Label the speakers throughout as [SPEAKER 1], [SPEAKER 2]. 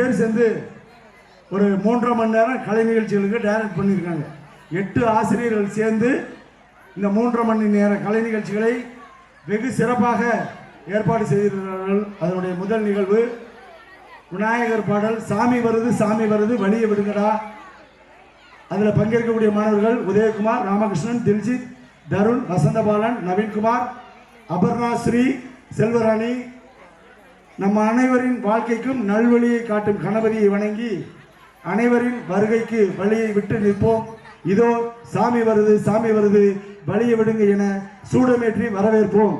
[SPEAKER 1] பேர் சேர்ந்து ஒரு 3.5 மணி நேரம் கலை நிகழ்ச்சிகளுக்கு டைரக்ட் பண்ணியிருக்காங்க. 8 ஆசிரியர்கள் சேர்ந்து இந்த 3.5 மணி நேர கலை நிகழ்ச்சிகளை வெகு சிறப்பாக ஏற்பாடு செய்திருக்கிறார்கள். அதனுடைய முதல் நிகழ்வு விநாயகர் பாடல் சாமி வருது சாமி வருது வழியை விடுங்கடா. அதில் பங்கேற்கக்கூடிய மாணவர்கள் உதயகுமார், ராமகிருஷ்ணன், தில்ஜித், தருண், வசந்தபாலன், நவீன்குமார், அபர்ணா, ஸ்ரீ, செல்வராணி. நம்ம அனைவரின் வாழ்க்கைக்கும் நல்வழியை காட்டும் கணபதியை வணங்கி அனைவரின் வருகைக்கு வழியை விட்டு நிற்போம். இதோ சாமி வருது சாமி வருது வழியை விடுங்க என சூடமேற்றி வரவேற்போம்.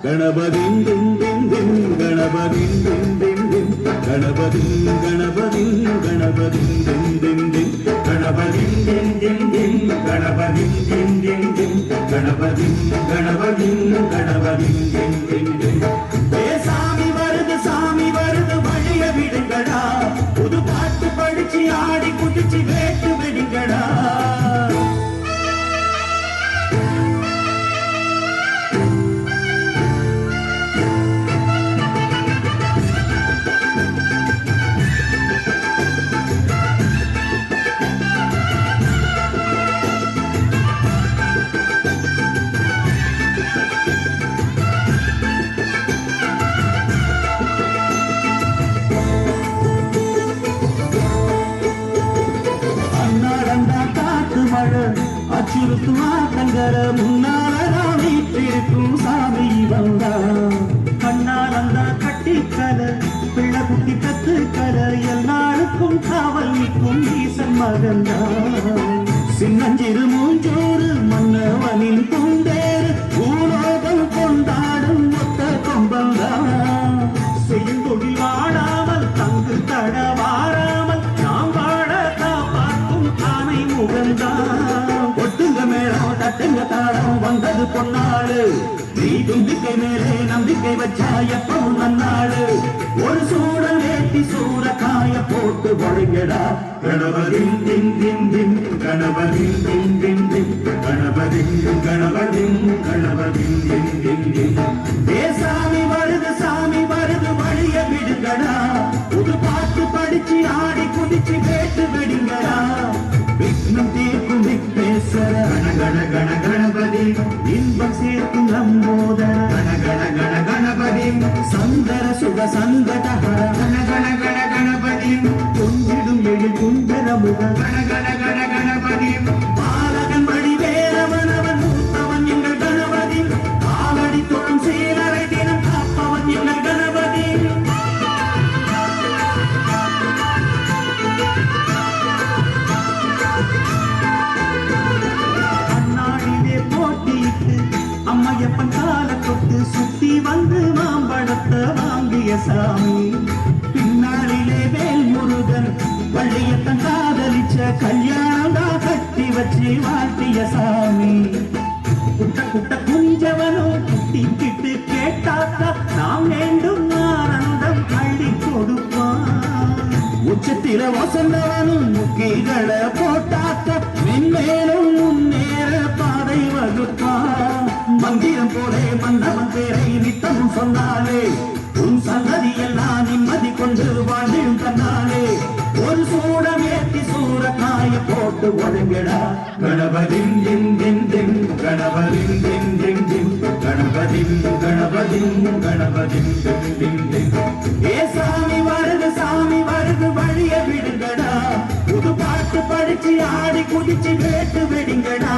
[SPEAKER 2] கணபதின் தின் தின் தின் கணபதின் தின் தின் தின் கணபதின் கணபதின் கணபதின் தின் தின் தின் கணபதின் தின் தின் தின் கணபதின் தின் தின் தின் கணபதின் கணபதின் கணபதின் தின் தின் தின். சாமி வருது வழிய விடுங்கடா, புது பாட்டு படிச்சு ஆடி குதிச்சு வேட்டு விடுங்கடா. அச்சுறுத்துவாங்கர முன்னால வீட்டிற்கும் சாமி வந்தா கண்ணால் அந்த கட்டிக்கல பிள்ளை குட்டி கத்துக்கல எல்லாருக்கும் காவல் நிற்கும் ஈசன் மகந்தா. சின்னஞ்சிறு மூஞ்சோறு மன்னவனின் பூந்தேறு பூலோகம் கொண்டாடும் மொத்த கொம்பந்தா. செய்யும் தொழில் வாழாமல் தங்கு தட வாராமல் நாம் வாழ காப்பாற்றும் ஆனை முகந்தா. தட்டுங்க தாளம் வந்தது பொன்னாடு, நீ தும்பிக்கை மேலே நம்பிக்கை வச்சா எப்பவும் நன்னாடு. ஒரு சூழல் வேட்டி சூற காய போட்டு வழிங்கடா. கணபதின் தின் தின் தின் கணபதின் தின் தின் தின் கணபதின் கணபதின் கணபதின் தின் தின் தின். சாமி வருது வழிய விடுங்கடா, புது பாட்டு படிச்சு ஆடி குதிச்சு கேட்டு விடுங்கடா. விக்னம் தீர்க்கும் விக்னேஸ்வர கண கண கணபதி, இன்பம் சேர்க்கும் லம்போதர கண கண கண கணபதி, சந்தர சுக சந்தடஹர கண கண கண கணபதி, கொஞ்சிடும் எழில் குஞ்சர முக கண கண கண கணபதி, பாலகன் வடிவேலவனவன் மூத்தவன் எங்கள் கணபதி, காலடி தொழும் சீலரை தினம் காப்பவன் எங்கள் கணபதி. அம்மையப்பன் கால தொட்டு சுத்தி வந்து மாம்பழத்தை வாங்கிய சாமி, பின்னாளிலே வேல் முருகன் வள்ளியத்தன் காதலிச்ச கல்யாணம் தான் கட்டி வச்சு வாழ்த்திய சாமி. குட்ட குட்ட குஞ்சவனோ குட்டி கிட்டு கேட்டாக்கா நாம் வேண்டும் ஆனந்தம் அள்ளி கொடுப்பான். உச்சத்தில வசந்தவனும் முக்கிகளை போட்டாக்க மென்மேலும் முன்னேற பாதை வகுப்பான். மந்திரம் போலே மன்னவன் பேரை நித்தமும் சொன்னாலே உன் சந்ததி எல்லாம் நிம்மதி கொண்டு வாழ்ந்தும் தன்னாலே. ஒரு சூடம் ஏற்றி சூற காய போட்டு ஒழுங்கடா. கணபதின் தின் தின் தின் கணபதின் தின் தின் தின் கணபதின் கணபதின் கணபதின் தின் தின் தின். சாமி வருது படிச்சு ஆடி குதிச்சு வேட்டு வெடிங்கடா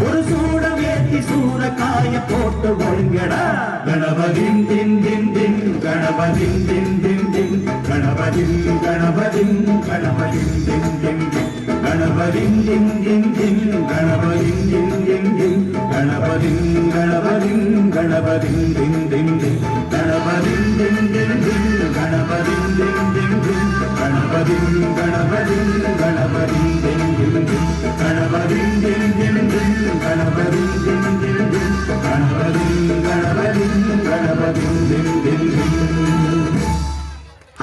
[SPEAKER 2] ஒரு சூட வேத்தி சூற காய போட்டு ஒழுங்கடா கணபதின் தின் தின் தின் கணபதின் தின் தின் தின் கணபதின் கணபதின் கணபதின் தின் தின் தின் கணபதின் தின் தின் தின் கணபதின் தின் தின் தின் கணபதின் கணபதின் கணபதின் தின் தின் தின் கணபதின் தின் தின் தின் கணபதின் தின் தின் தின் கணபதின் கணபதின் கணபதின் தின் தின் தின் கணபதின் தின் தின் தின் கணபதின் தின் தின் தின் கணபதின் கணபதின் கணபதின் தின் தின் தின்.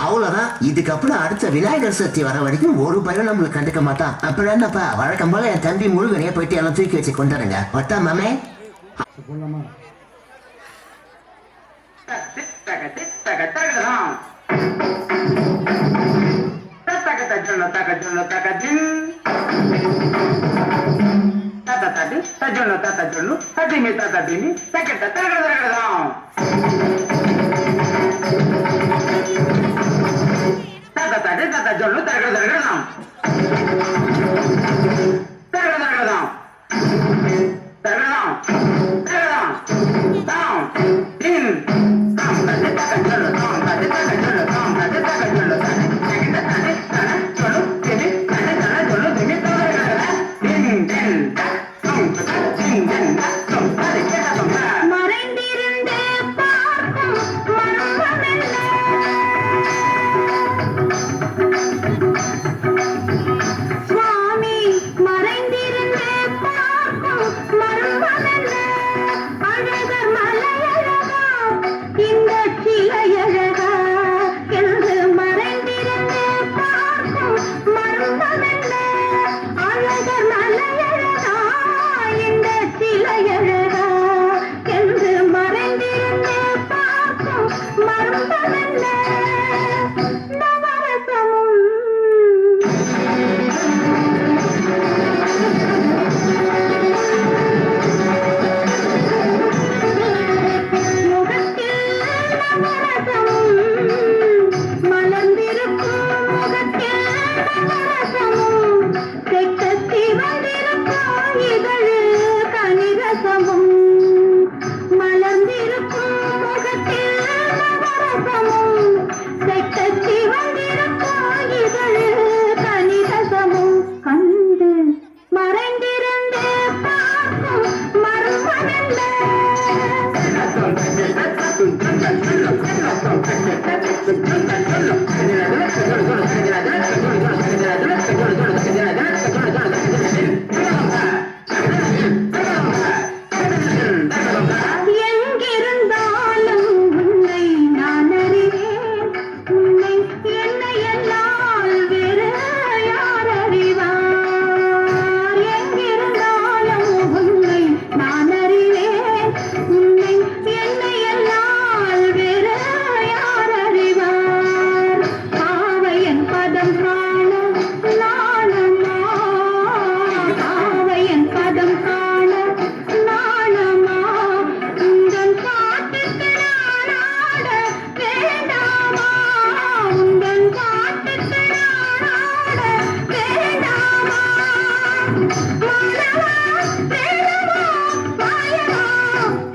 [SPEAKER 3] அவ்வளவுதான். இதுக்கப்புறம் அடுத்த விநாயகர் சதுர்த்தி வர வரைக்கும் ஒரு பயம் நம்மளுக்கு கண்டுக்க மாட்டான். அப்புறம் என்னப்பா வழக்கம் போல என் தம்பி முருகனையே போயிட்டு எல்லாம் தூக்கி வச்சு கொண்டாடுங்க. ஒட்டா மாமே
[SPEAKER 1] போடலாமா?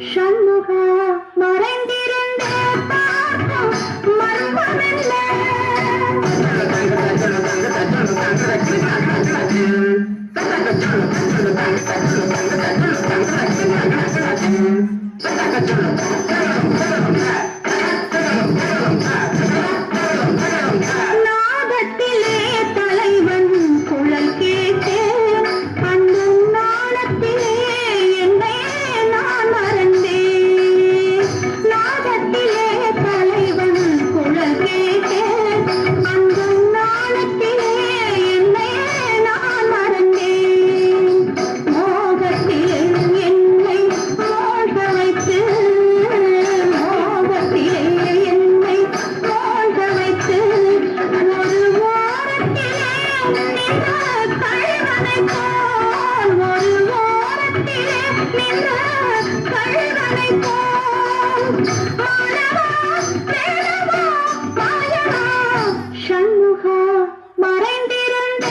[SPEAKER 4] சண்முகா மறைந்திருந்த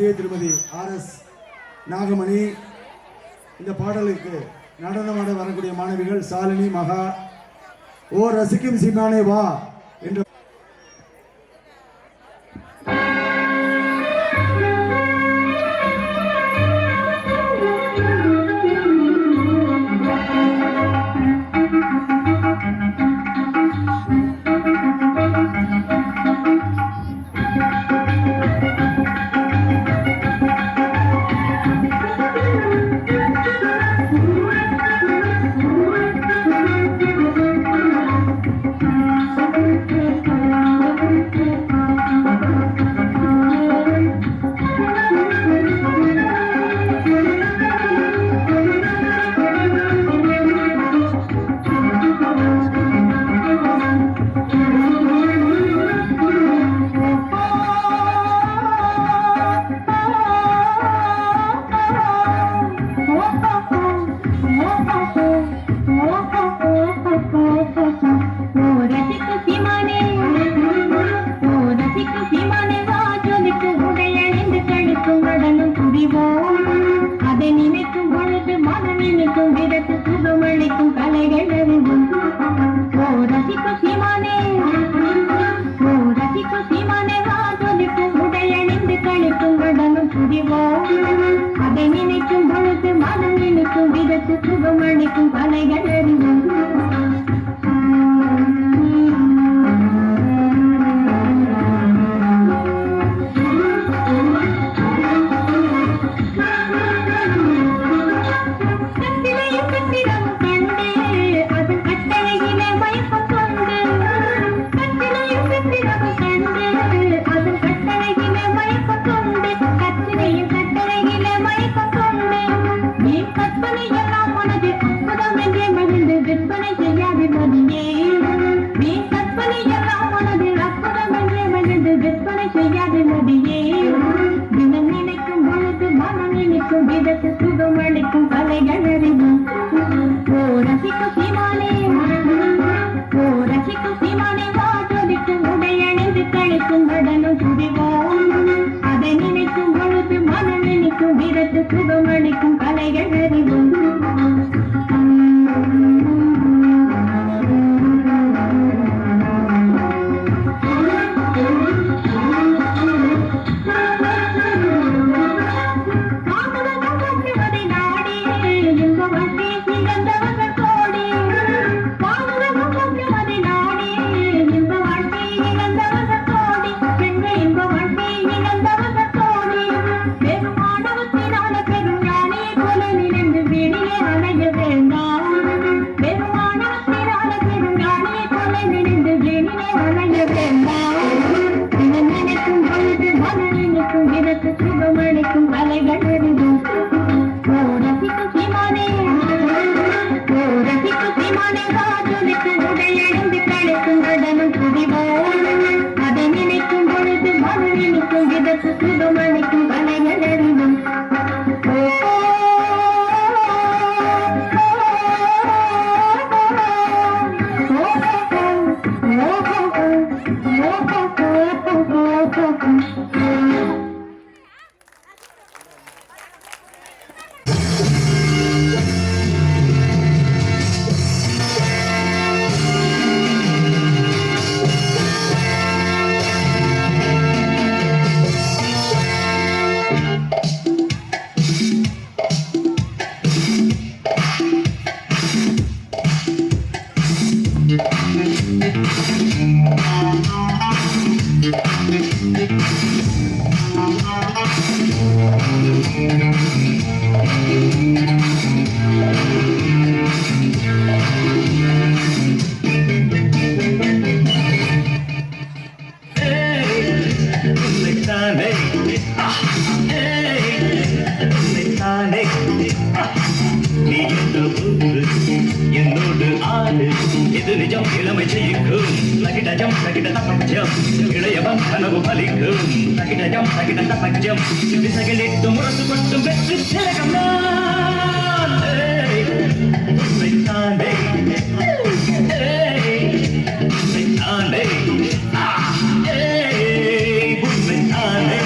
[SPEAKER 1] ஆசிரியை திருமதி RS நாகமணி. இந்த பாடலுக்கு நடனமாட வரக்கூடிய மாணவிகள் சாலினி, மகா. ஓ ரசிக்கும் சீமானே வா என்ற
[SPEAKER 2] என்னோடு ஆடு இது நிஜம் இளமை ஜெயிக்கும் தகிடஜம் தகிட தபஞ்சம் இளையவன் கனவு பலிக்கும் தகிடஜம் தகிட தபஞ்சம் விசைகளிட்டு முரசு கொட்டும் வெற்றி திலகம் நான் தானே தானே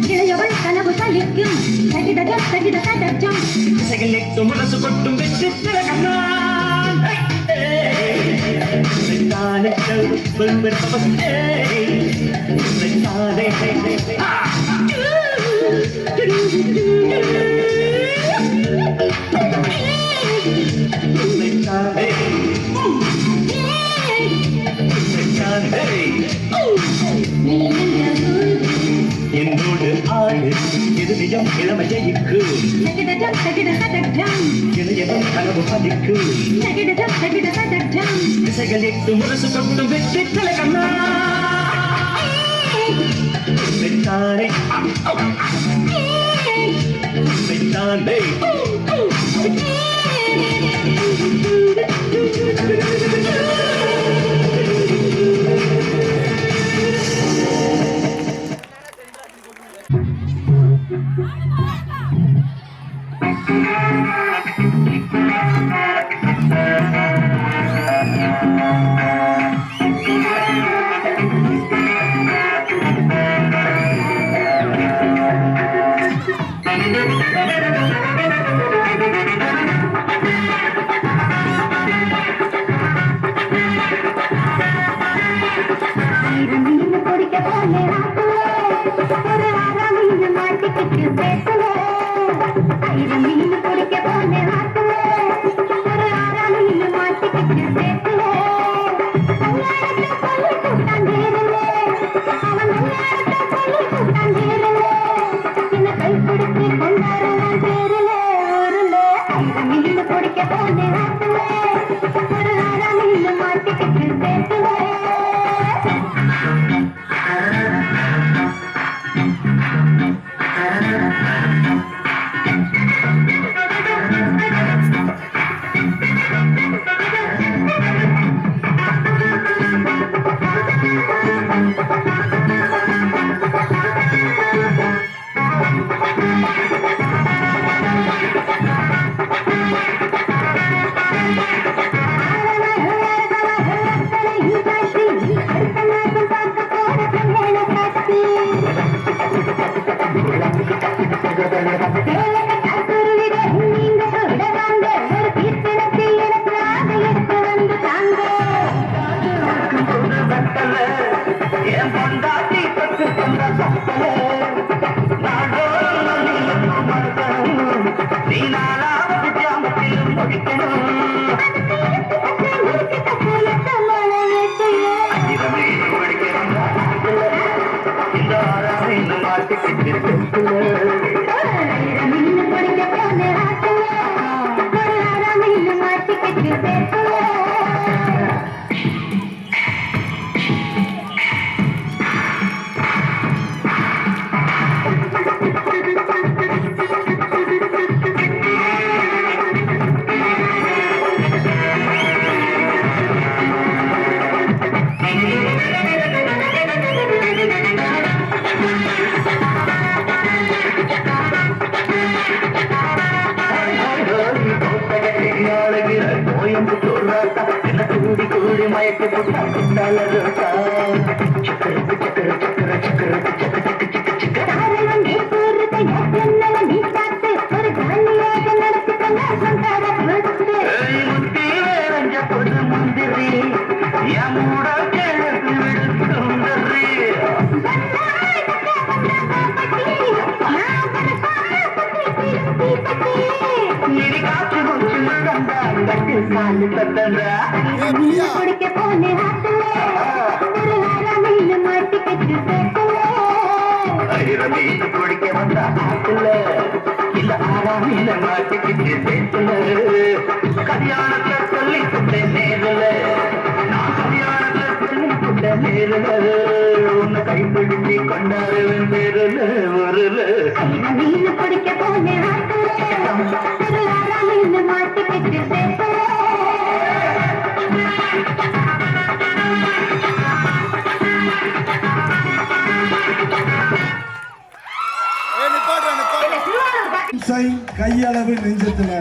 [SPEAKER 4] இளையவள் கனவு பலிக்கும்
[SPEAKER 2] முரசு கொட்டும் வெற்றி திறகண்ணா என்னோடு ஆடு இது நிஜம் இளமையைக்கு இளையவன் கனவு பதிக்கு திசைகள் எட்டு முரசு கொண்டு வெற்றி திலகண்ணா வெட்டானே வெட்டானே கைப்பிடிச்சு கொண்டாடுவேன் மீன் பிடிக்க போனேன் மாட்டிக்கிட்டு
[SPEAKER 1] கையளவு நெஞ்சத்துல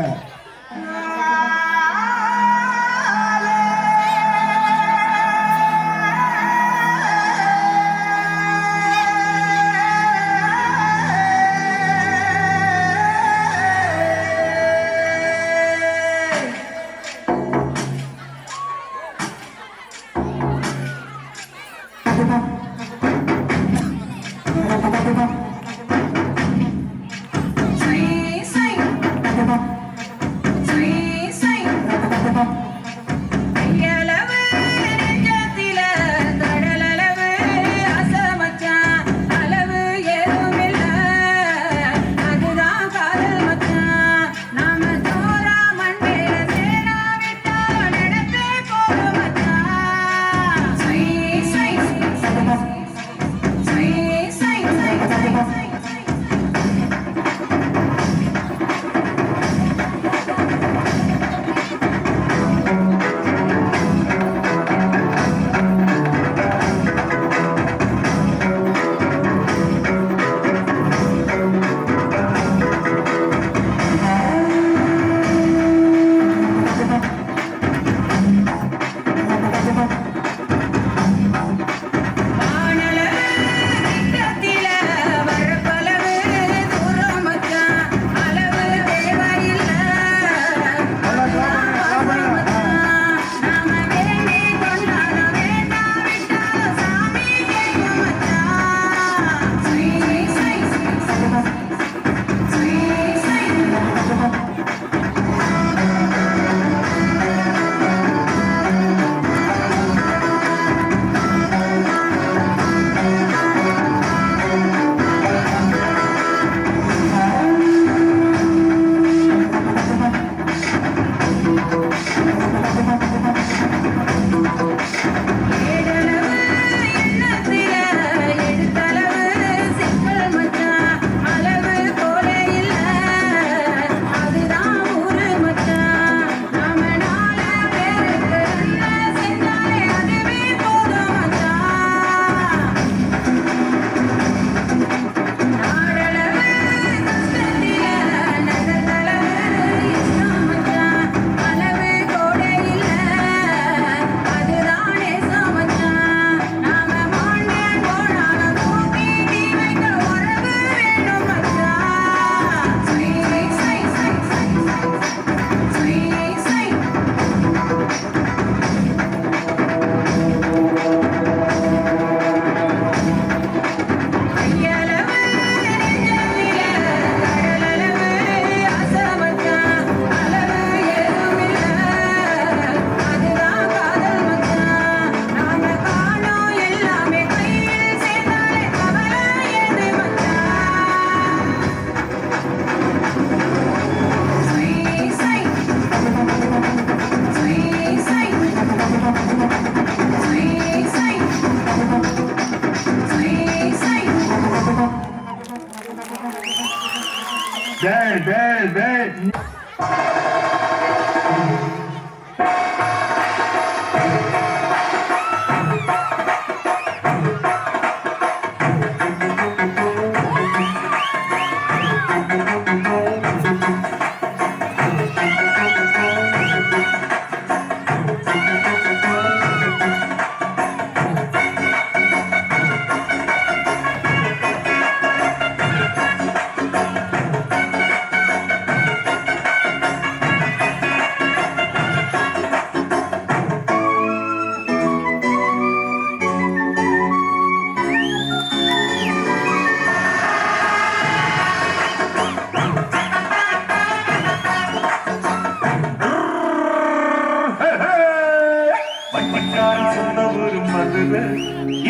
[SPEAKER 2] வண்டிக்கார சொந்த ஒரு மதுரை,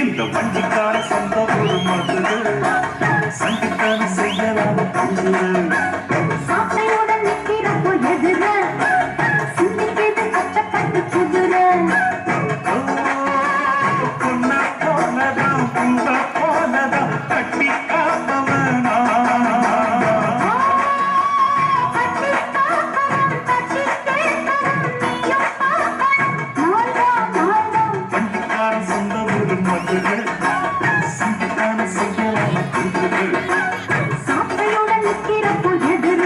[SPEAKER 2] இந்த வண்டிக்கார சொந்த ஒரு மதுரை, சங்கத்தான செய்யலாம் குதிரை.
[SPEAKER 4] சாட்டையுடன் நிற்கிறப்போ எதிர சிந்திக்கிறது கஷ்டப்பட்டு குதிரை
[SPEAKER 2] பொன்ன போனதான் பூவ போனதான் கட்டி காப்பவனா. வண்டிக்கார சொந்த ஒரு மதுரை, சங்கத்தான செய்யலாம் குதிரை.
[SPEAKER 4] சாட்டையுடன் நிற்கிறப்போ எதிர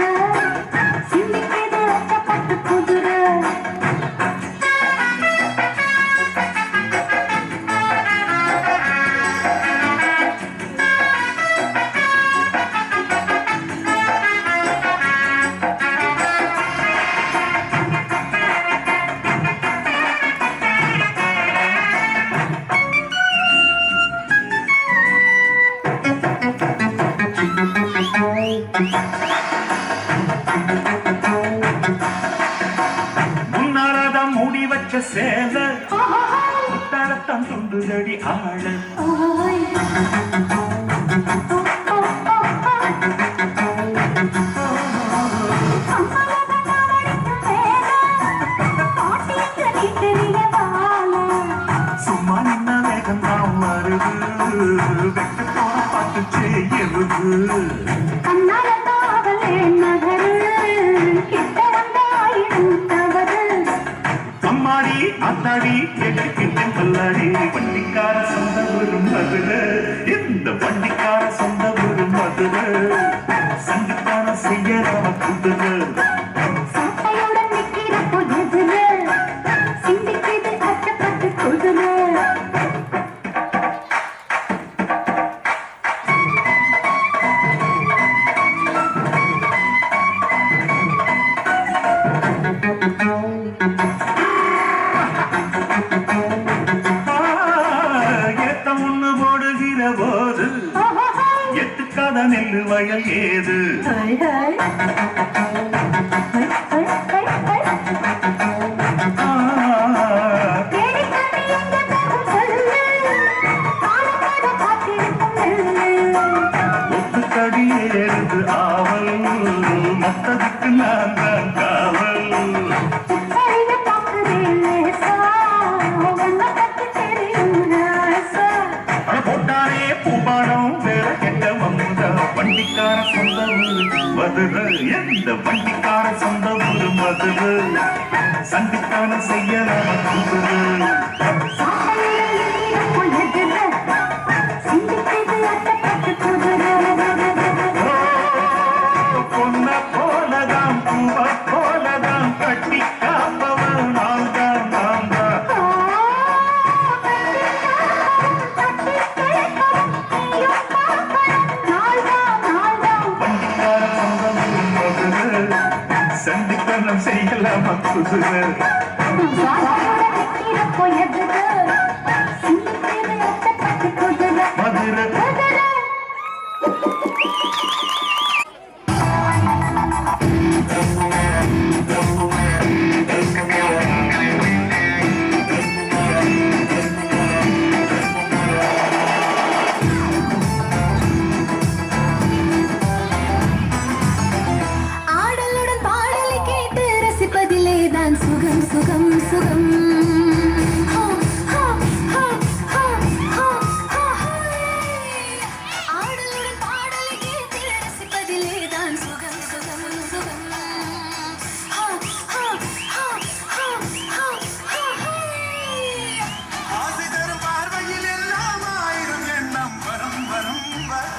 [SPEAKER 4] சிந்திக்கிறது கஷ்டப்பட்டு குதிரை
[SPEAKER 2] முன்னாலதான் மூடி வச்ச சேல தரத்தான் துண்டுதடி ஆள. சும்மா நின்ன வேகம் தான் வருது, வெக்க போற பாட்டு செய்யுது. அம்மாடி அத்தாடி கேட்டுக்கிட்டு பல்லாடி, வண்டிக்கார சொந்த ஒரு மதுரை, இந்த வண்டிக்கார சொந்த ஒரு மதுரை, சங்கத்தான செய்யறாம குதிரை. ஏத்தம் ஒண்ணு போடுகிற போது எத்துக்காத நெல்லு வயல் ஏது. ஒத்துக்கடி ஏறுது ஆவல், மத்ததுக்கு நான் தான் காவல். போட்டாரே பூபாடம் வேற கெட்ட வம்புதா, வண்டிக்கார சொந்த ஊரு மதுரை, எந்த வண்டிக்கார சொந்த ஊரு மதுரை, சண்டிக்கான செய்யலாம் குதிரை. பொன்ன போலதான் பூவ போலதான் கட்டி காப்பவன் நான் தான் நான் தான். வண்டிக்கார சொந்த ஊரு மதுரை, சண்டித்தனம் செய்யலாமா குதிரை. மதுரை
[SPEAKER 5] ஆடலுடன் பாடலை கேட்டு ரசிப்பதிலே தான் சுகம் சுகம் சுகம். ஹா, ஹா, ஹா, ஹா, ஹா, ஹா, ஹாய். ஆடலுடன் பாடலை கேட்டு ரசிப்பதிலே தான் சுகம் சுகம் சுகம். ஹா, ஹா, ஹா, ஹா, ஹா, ஹா, ஹாய்.
[SPEAKER 2] ஆசை தரும் பார்வையில் எல்லாம் ஆயிரம் எண்ணம் வரும் வரும் வரும்.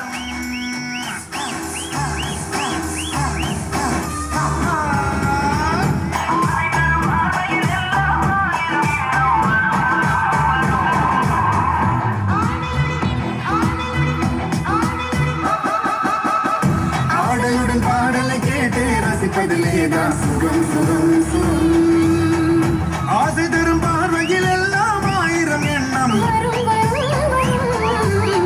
[SPEAKER 2] ஆடையுடன் பாடலை கேட்டு ரசிப்பதிலேதான் சுகம் சுகம் சுகம். ஆசை தரும் பார்வையில் எல்லாம் ஆயிரம் எண்ணம்
[SPEAKER 5] வரும் வரும் வரும்.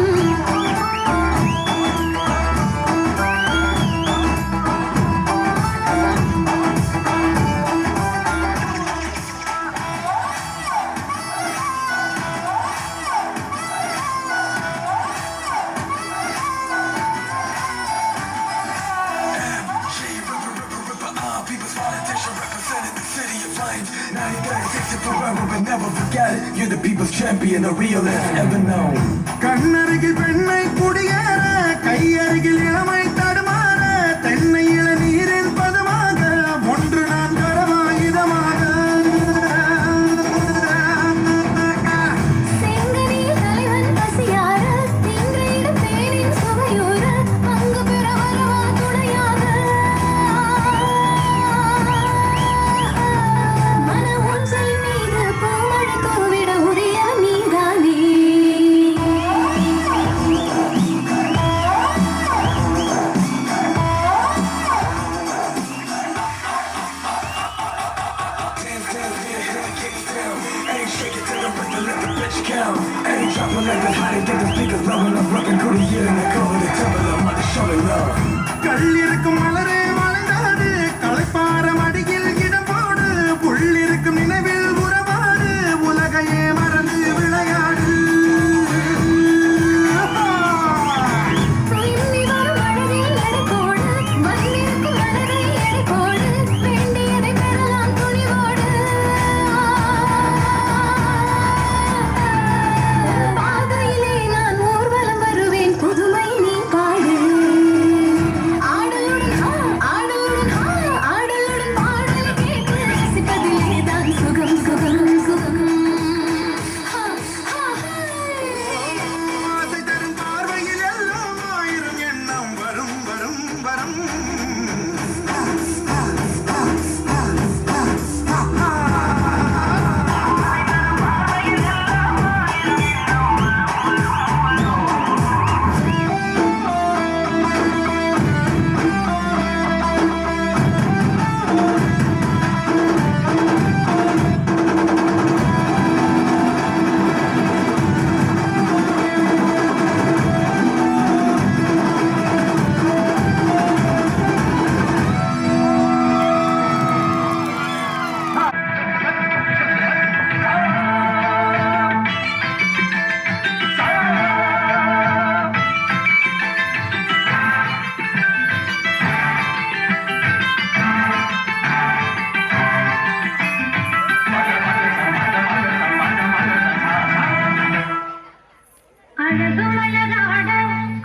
[SPEAKER 6] will never forget it. You're the people's champion, the realest ever known.
[SPEAKER 1] கண்ணருகில் பெண்ணை குடியேற கையருகில் இளமை தடுமாற தென்னை இளநீரின் பதமாக ஒன்று நான் கரவாயுதமாக
[SPEAKER 5] செங்கனில் தலைவன் பசியார திங்களிடும் தேனின் சுவையூர அங்கு பெற வரவா துணையாக மன ஊஞ்சல் மீது பூமழை தூவிட உரிய நீதானே
[SPEAKER 6] Ain't shake it till the rhythm, let the bitch count. Ain't dropping like the hot, get the speakers loving up, rockin' through the year and they cover the temple of mother, show me love.
[SPEAKER 1] கள்ளிருக்கும் மலரே வளர்ந்தாடு களைப்பார மடியில் இடம் போடு புள்ளிருக்கும் நினைவில் உறவாடு உலகையே மறந்து விளையாடு
[SPEAKER 5] எண்ணி வரும் அழகில் எடைபோடு வந்திருக்கும் மனதை எடைபோடு வேண்டியதை பெறலாம் துணிவோடு பாதையிலே நான் ஊர்வலம் வருவேன் புதுமை நீ பாடு ஆடலுடன் ஆடலுடன் பாடலை கேட்டு ரசிப்பதிலே தான் சுகம் சுகம் சுகம்
[SPEAKER 1] ஆசை தரும் பார்வையில் எல்லாம் ஆயிரம் எண்ணம் வரும் வரும் வரும்
[SPEAKER 4] அழகு மலராட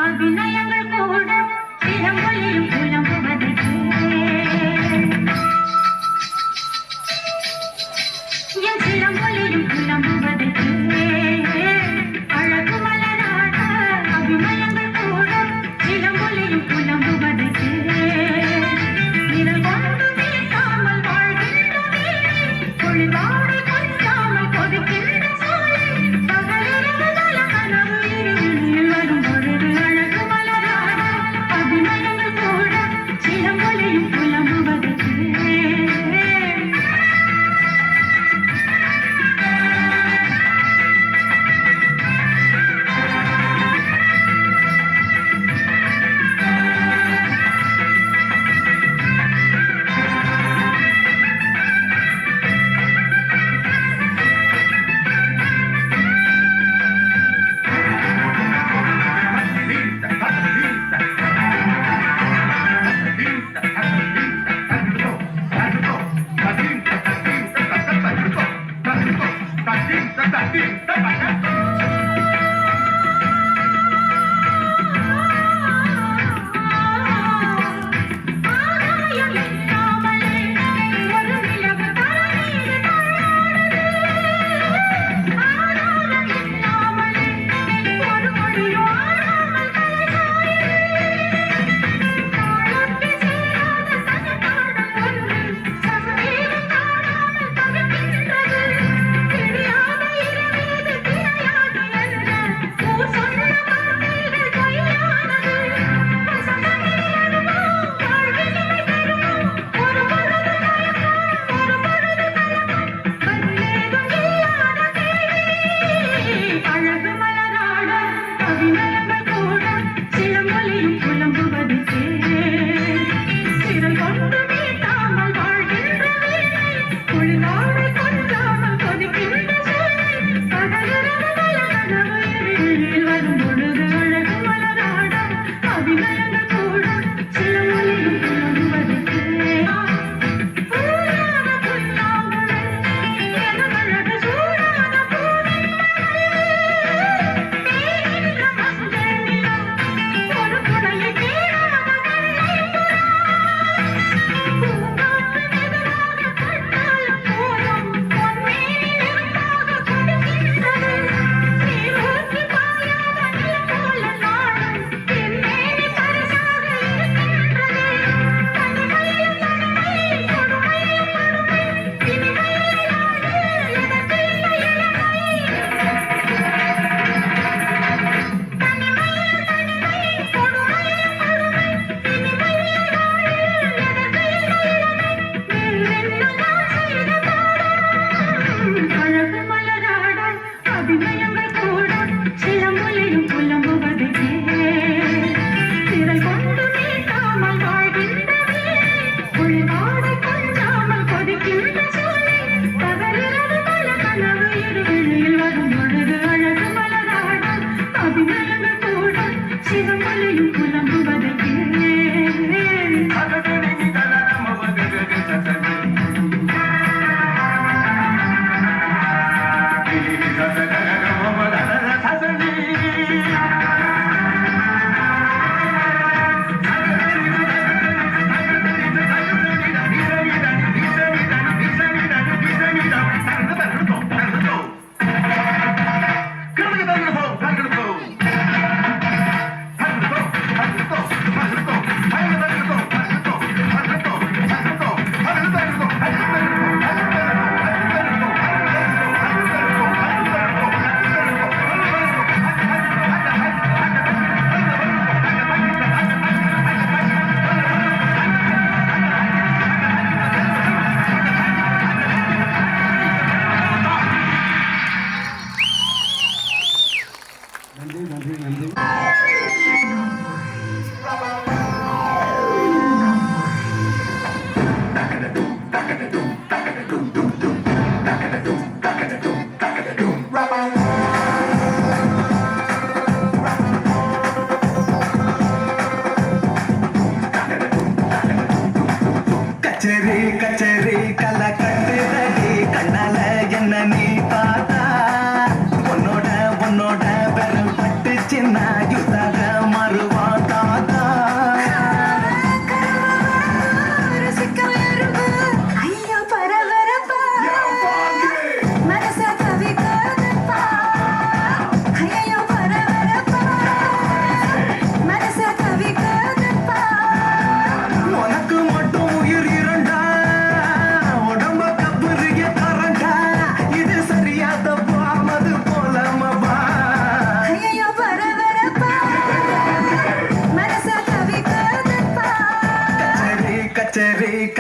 [SPEAKER 4] அபிநயங்கள் கூட இளமொழியும் புலம்புவதற்கு என் சிலமொழியும் புலம்புவதற்கு அழகு மலராட அபிநயங்கள் கூட இளமொழியும் புலம்புவதற்கு நிழல் கொண்டு வீசாமல் வாழ்கின்றதே பொழிவாடை கொஞ்சாமல் கொதிக்கின்ற சோலை பகலிரவு பல கனவு இருளில் வரும் பொழுது அழகு மலராட அபிநயங்கள் கூட சிலம்பொலியும் புலம்புவதற்கு ஆகாயம் இல்லாமலே ஒரு நிலவு தரையில் ஆகாயம் இல்லாமலே ஒரு மொழியோ ஆடாமல் தாளத்தில் சேராத சகதாளம் ஒன்று சங்கீதம் பாடாமல் தவிக்கின்றது தெரியாத இரவீது திரையாகிய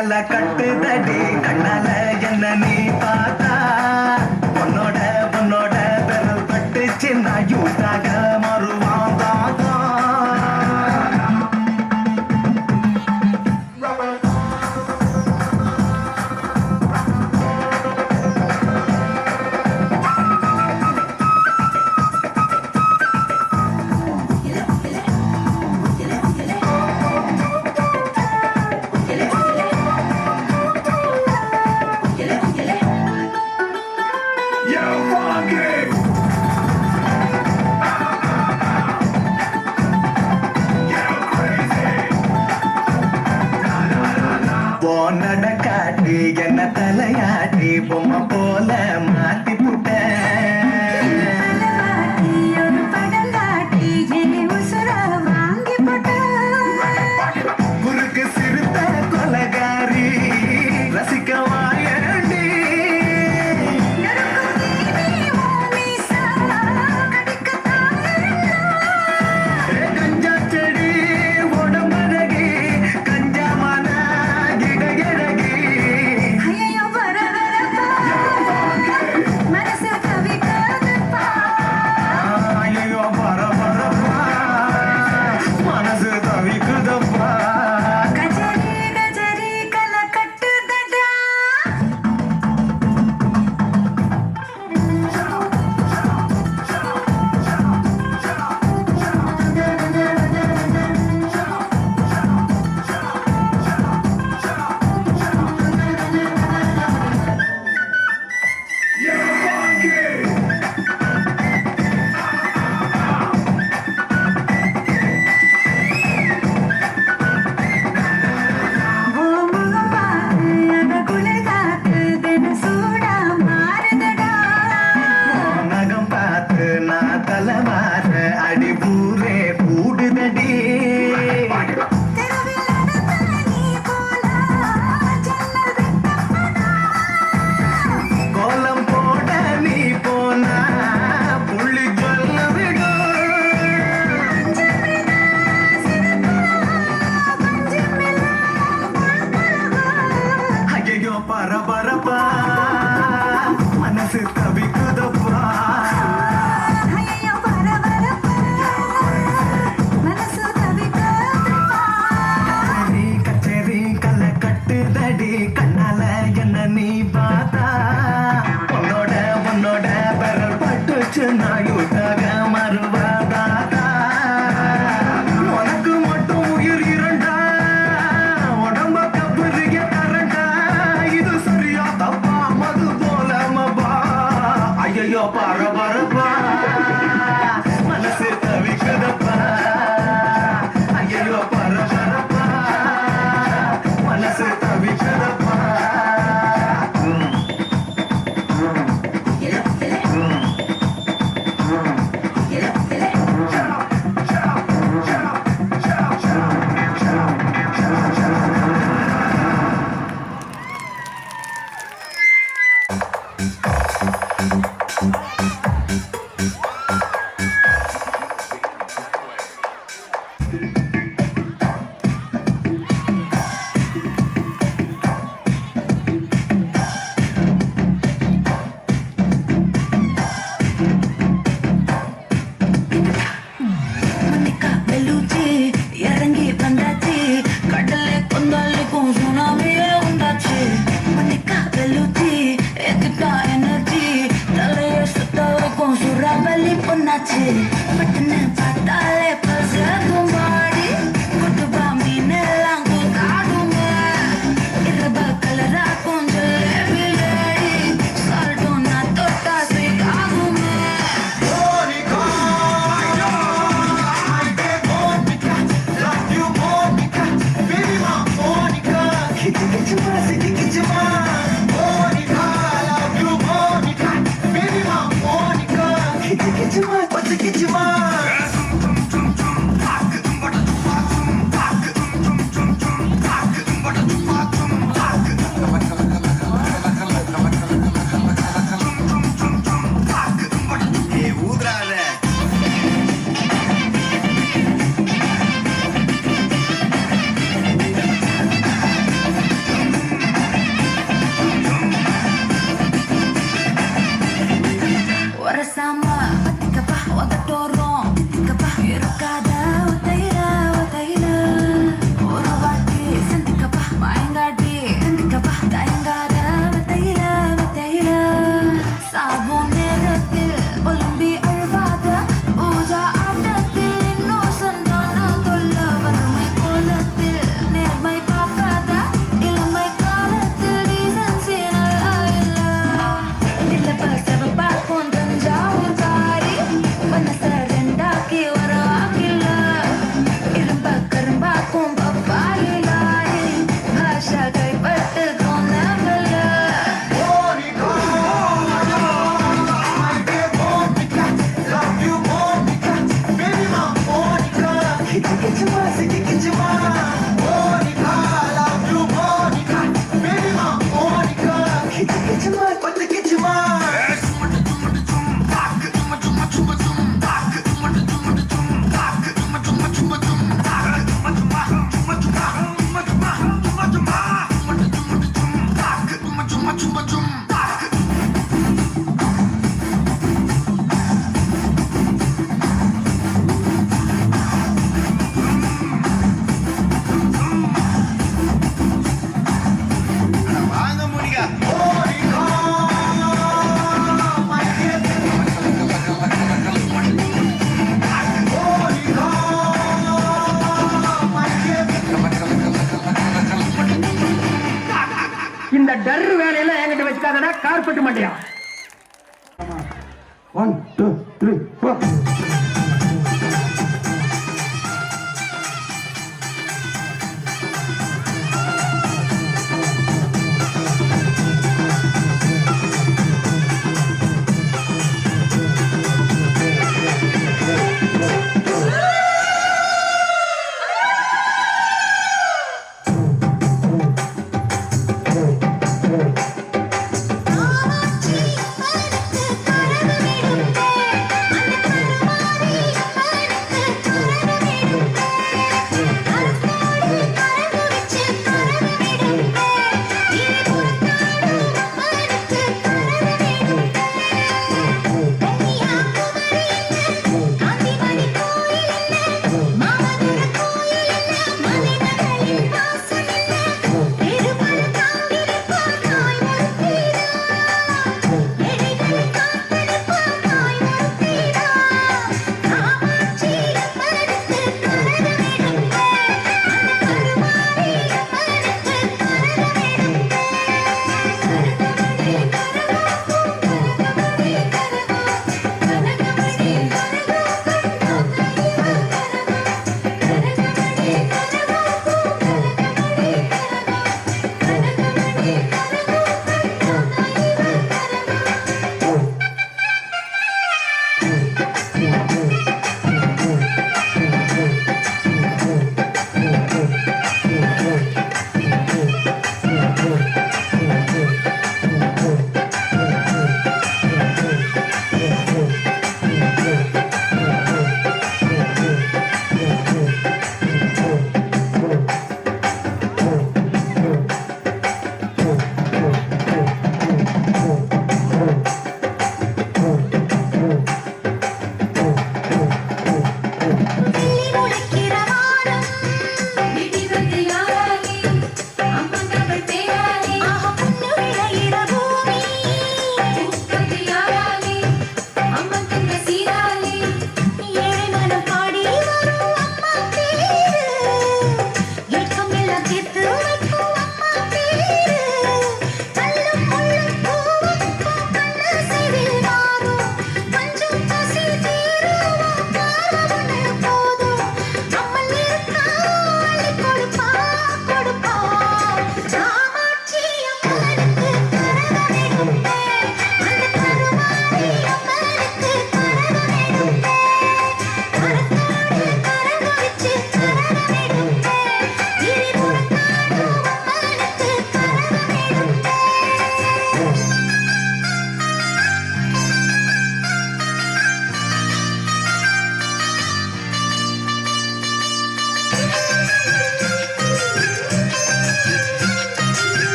[SPEAKER 2] கலை கட்டுதடி கண்ணால என்ன நீ பார்த்தா உன்னோட பெறல் பட்டுச்சு நான் யூட்டாக மறுவான் தாத்தா
[SPEAKER 6] Yo, funky!
[SPEAKER 2] போனட காட்டி என்ன தலையாட்டி பொம்மை போல மாத்தி புட்ட
[SPEAKER 5] ஒரு படம் காட்டி என்னை உசுர வாங்கி போட்ட
[SPEAKER 2] குறுக்கு சிறுத்த கொலகாரி ரசிக்க வாயண்டி கஞ்சா செடி உடம்பழகி கஞ்சா மன கிடகிடகி ஐயோ பரபரப்பா மனசு தவிக்குதப்பா நகம் பார்த்து நான் தலைமாற அடி பூரே கூடுதடி கோலம் போட நீ போனா புள்ளி சொல்ல விடும் ஐயோ பரபரப்பா மனசு தவிக்குதப்பா கச்சேரி கச்சேரி கலை கட்டுதடி கண்ணால என்ன நீ பார்த்தா உன்னோட பெறல் பட்டுச்சு நான் யூட்டாக மறுவாதாதா உனக்கு மட்டும் உயிர் இரண்டா உடம்ப கப்புறிய கரண்டா இது சரியா தப்பா மது போல மபா ஐயோ பரபரப்பா மனசு தவிக்குதப்பா ஐயோ பரபரப்பா மனசு தவிக்குதப்பா
[SPEAKER 5] இறங்கி வந்தாச்சு கடலை கொந்தாலுக்கும் சுனாமியே உண்டாச்சு மணிக்கா வெளுச்சி எதுக்கா எனர்ஜி தலைய சுத்த வைக்கும் சுறாவலி பொண்ணாச்சு பட்டுன்னு பார்த்தாலே பசக்கும் பாடி குட்டுபா மீன் எல்லாம் கூத்தாடுங்க இரப கலரா கொஞ்சம் லேடி சால்ட்டும் நான் தொட்டா ஸ்வீட் ஆகுங்க பேசாம பத்திக்கப்பா உதட்டோறும் கப்பா இருக்காத ஒத்தையில ஒத்தையில ஒரு வாட்டி சந்திக்கப்பா மயங்காட்டி சந்திக்கப்பா தயங்காத ஒத்தையில ஒத்தையில சாகும் நேரத்தில் ஒலிம்பி அழுவாத பூஜா ஆட்டத்தில் இன்னும் சொன்னான கொல்ல வறுமை கோலத்தில் நேர்மை பார்க்காத இளமை காலத்தில் டீசன்சி நல்லா இல்ல பசவ பார்க்கும் தஞ்சாவூர் காரி மனச ரெண்டாக்கி வர ஆக்கில்ல இரும்ப கரும்பாக்கும் பப்பாயிலாரி பாஷா கைப்பட்டு கொண்டவல்ல
[SPEAKER 7] இந்த டர்ரு வேலையெல்லாம் என்கிட்ட வச்சுக்காதடா கார்பெட் மாட்டியா
[SPEAKER 1] 1 2 3 4
[SPEAKER 5] காமாட்சி பலனுக்கு கரவு விடுப்பே அந்த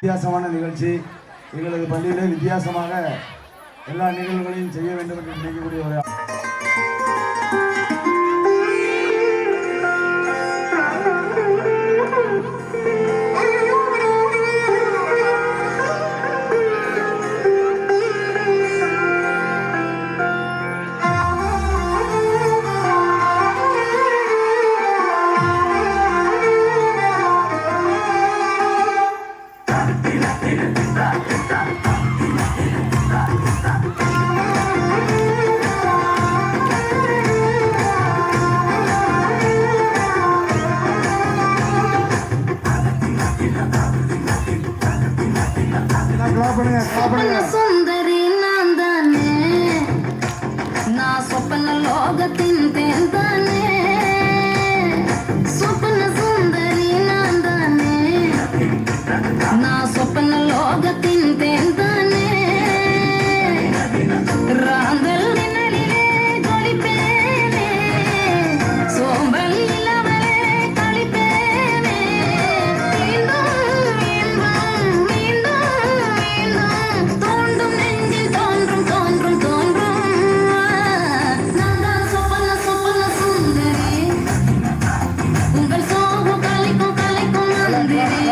[SPEAKER 1] வித்தியாசமான நிகழ்ச்சி. எங்களது பள்ளியிலே வித்தியாசமாக எல்லா நிகழ்வுகளையும் செய்ய வேண்டும் என்று நினைக்கக்கூடிய ஒரு
[SPEAKER 5] சொப்பன சுந்தரி நான் தானே, நான் சொப்பன லோகத்தின் தேன் தானே. சொப்பன சுந்தரி நான் தானே, நான் சொப்பன லோகத்தின் தேன் தானே. ராந்தல் நிழலிலே ஜொலிப்பேனே, சோம்பல் இல்லாமலே களிப்பேனே. மீண்டும் இன்பம் மீண்டும் மீண்டும் தோன்றும் நெஞ்சில் தோன்றும் தோன்றும் தோன்றும். நான் தான் சொப்பன சொப்பன சுந்தரி, உங்கள் சோகம் கலைக்கும் கலைக்கும் மந்திரி.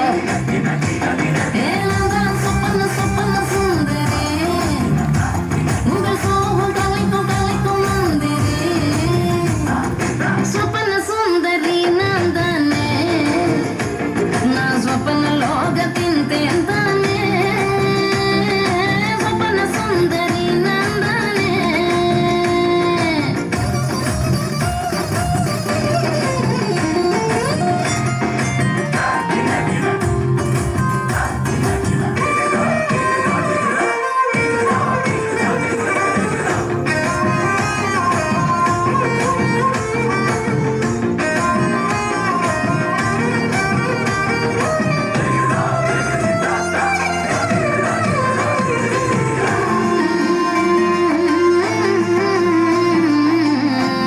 [SPEAKER 5] நான் தான் சொப்பன சொப்பன சுந்தரி, உங்கள் சோகம் கலைக்கும் கலைக்கும் மந்திரி. சொப்பன சுந்தரி நான் தானே, நான் சொப்பன லோகத்தின் தேன் தானே. சொப்பன சுந்தரி நான் தானே.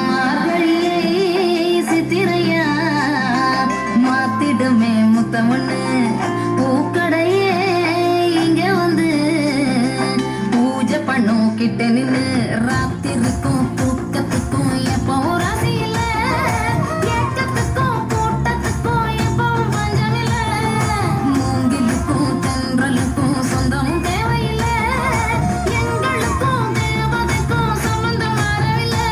[SPEAKER 5] மார்கழியை சித்திரையா மாத்திடுமே முத்தமண்ணு. பூக்கடையே இங்க வந்து பூஜை பண்ணும் கிட்ட நின்னு. ராத்திருக்கும் தூக்கத்துக்கும் எப்பவும் ராசியில, ஏக்கத்துக்கும் கூட்டத்துக்கும் எப்பவும் பஞ்சமில்ல. மூங்கிலுக்கும் தென்றலுக்கும் சொந்தம் தேவையில்லை, எங்களுக்கும் தேவதைக்கும் சம்பந்தம் வரவில்லை.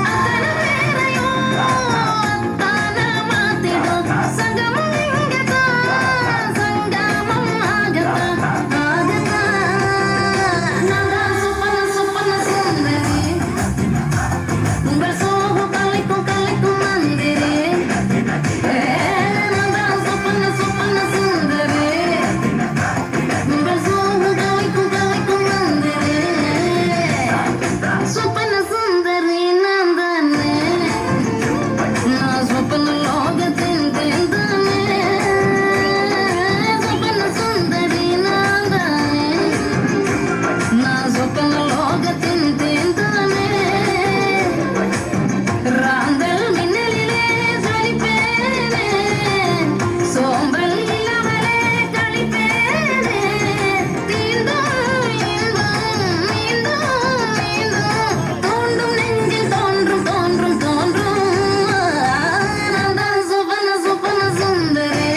[SPEAKER 5] அத்தனை பேரையும் அத்தான மாத்திடும் சங்கமம் இங்கதான், சங்கமம் ஆகத்தான் ஆகத்தான். நான் தான் சொப்பன சொப்பன சுந்தரி, உங்கள் சோகம் கலைக்கும் கலைக்கும் மந்திரி. நான் தான் சொப்பன சொப்பன சுந்தரி, உங்கள் சோகம் கலைக்கும் கலைக்கும் மந்திரி. சொப்பன சுந்தரி நான் தானே, நான் சொப்பன லோகத்தின் தேன் தானே. சொப்பன சுந்தரி நான் தானே, நான் சொப்பன லோகத்தின் தேன் தானே. ராந்தல் மின்னலிலே ஜொலிப்பேனே, சோம்பல் இல்லாமலே களிப்பேனே. தீண்டும் இன்பம் மீண்டும் மீண்டும் தோன்றும் நெஞ்சில் தோன்றும் தோன்றும் தோன்றும். நான் தான் சொப்பன சொப்பன சுந்தரி,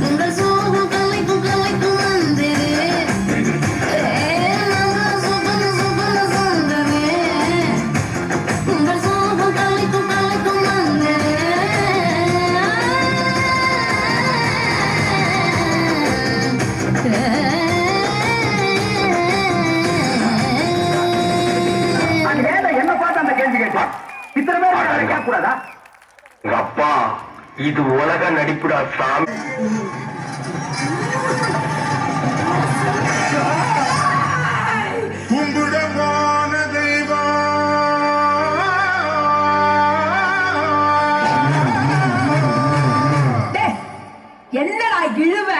[SPEAKER 5] உங்கள் சோகம் கலைக்கும் கலைக்கும் மந்திரி. நான் தான் சொப்பன சொப்பன சுந்தரி, உங்கள் சோகம் கலைக்கும் கலைக்கும் மந்திரி.
[SPEAKER 7] அது ஏன்டா என்ன பார்த்து அந்த கேள்வி கேட்டேன்? இத்தனை பேர் கேட்க கூடாதா?
[SPEAKER 8] அப்பா இது உலக நடிப்புடா சாமி.
[SPEAKER 6] கும்பிடமான தெய்வம்,
[SPEAKER 9] என்னடா இழுவ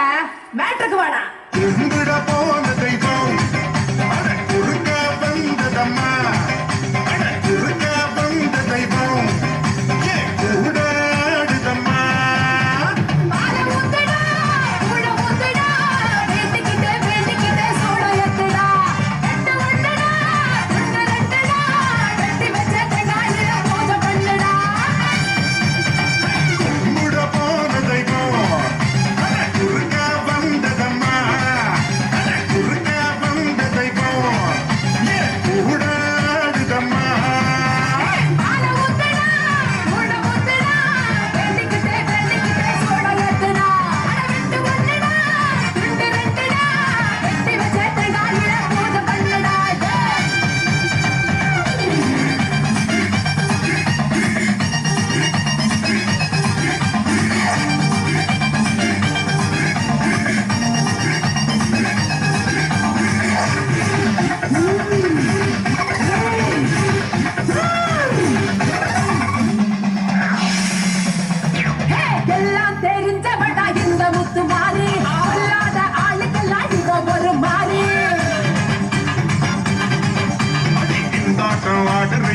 [SPEAKER 9] மேட்ருக்கு வாடா.
[SPEAKER 6] கும்பிட போன தெய்வம், அட குறுக்க வந்ததம்மா, அட குறுக்க வந்த தெய்வம், கூட ஆடுதம்மா.
[SPEAKER 9] பால ஊத்துடா, உள்ள ஊத்துடா.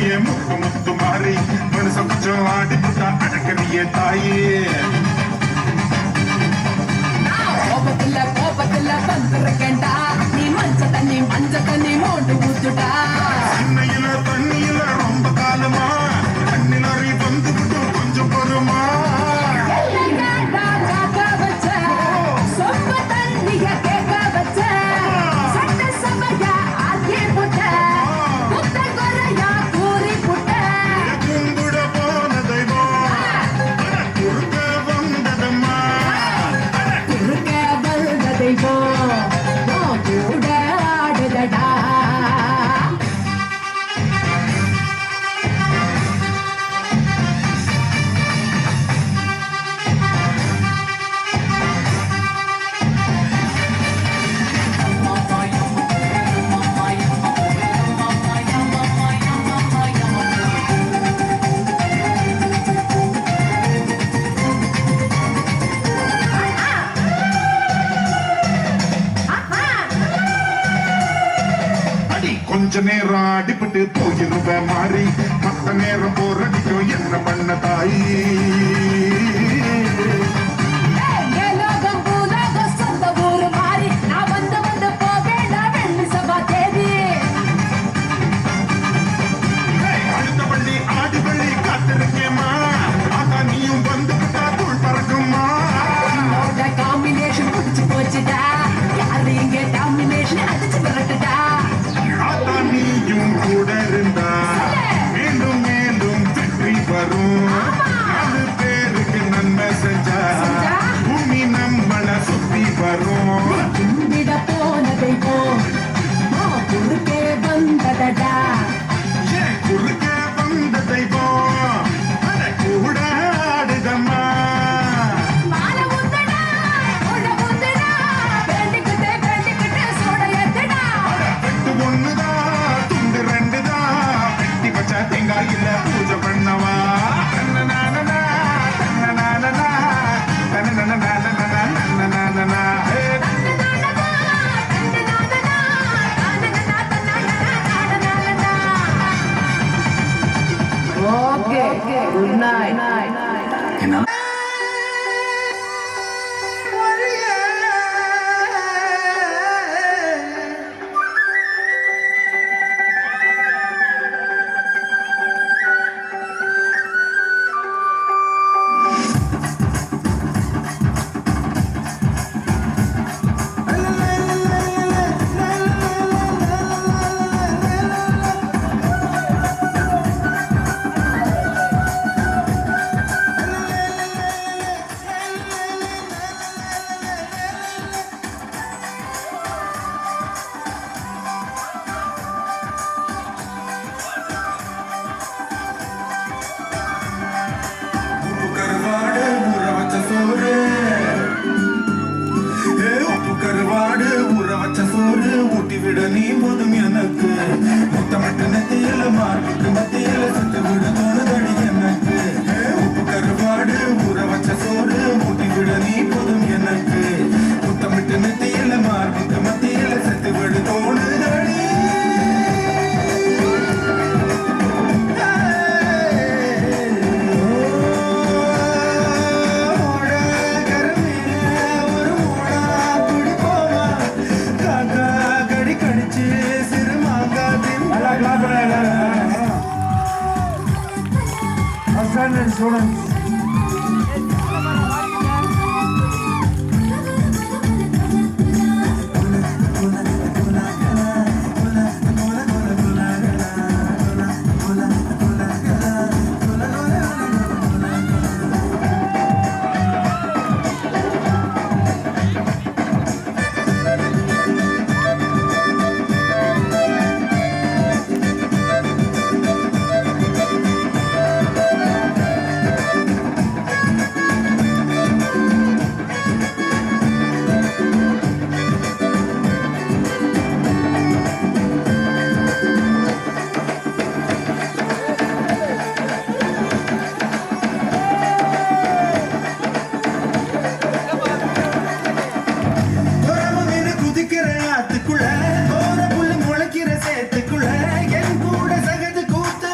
[SPEAKER 10] அடியே முத்து முத்து மாறி மனச கொஞ்சம் ஆடி புட்டா அடக்கறியே தாயே
[SPEAKER 9] கோபத்துல வந்துருக்கேன்டா நீ மஞ்ச தண்ணி மோண்டு ஊத்துடா
[SPEAKER 10] சின்னையில தண்ணியில ரொம்ப காலமா தண்ணிலறி வந்து விட்டு கொஞ்சம் பொறுமா கொஞ்ச நேரம் அடிபட்டு போயிருவ மாறி மத்த நேரம் போறடிக்கும் என்ன பண்ண தாயி அடுத்த பள்ளி ஆடி பள்ளி காத்திருக்கேமா ஆகா நீயும் வந்து தூள் பறக்குமா
[SPEAKER 9] காம்பினேஷன் பிடிச்சு போச்சுடா யாரு இங்க டாமினேஷன் அடிச்சு விரட்டுடா
[SPEAKER 10] நீயும் கூட இருந்தா மீண்டும் மீண்டும் வெற்றி வரும் 4 பேருக்கு நன்மை செஞ்சா பூமி நம்மள சுத்தி வரும்
[SPEAKER 9] விட போனதை போ குறுக்கே வந்ததடா
[SPEAKER 10] குறுக்கே வந்ததை போ கூட ஆடுதம்மா தேங்காயில பூஜை பண்ணவா தன்னநானனா தன்னநானனா தன்னநானனா
[SPEAKER 9] ஓகே குட் நைட்
[SPEAKER 10] நீ போதும் எனக்கு முத்தமிட்டு நெத்தியில மார்புக்கு மத்தியில சுட்டு விட தோணுதடி எனக்கு உப்பு கருவாடு ஊற வச்ச சோறு மூட்டி விட நீ போதும் எனக்கு முத்தமிட்டு நெத்தியில மார்புக்கு மத்தியில செத்து விட தோணுதடி
[SPEAKER 1] Students.
[SPEAKER 10] ஆத்துக்குள்ள போற புள்ளி முளைக்கிற சேத்துக்குள்ள என் கூட சகது கூத்து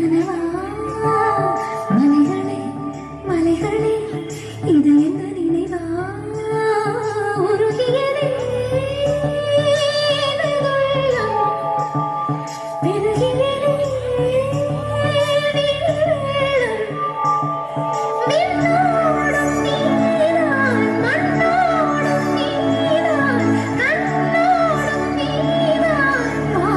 [SPEAKER 5] கனவா மலைகளே மலைகளே இது என்ன நினைவா உருகியதே வெகுள்ளம், பெருகியதே வெள்ளம். விண்ணோடும் நீதான், மண்ணோடும் நீதான், கண்ணோடும் நீதான் வா.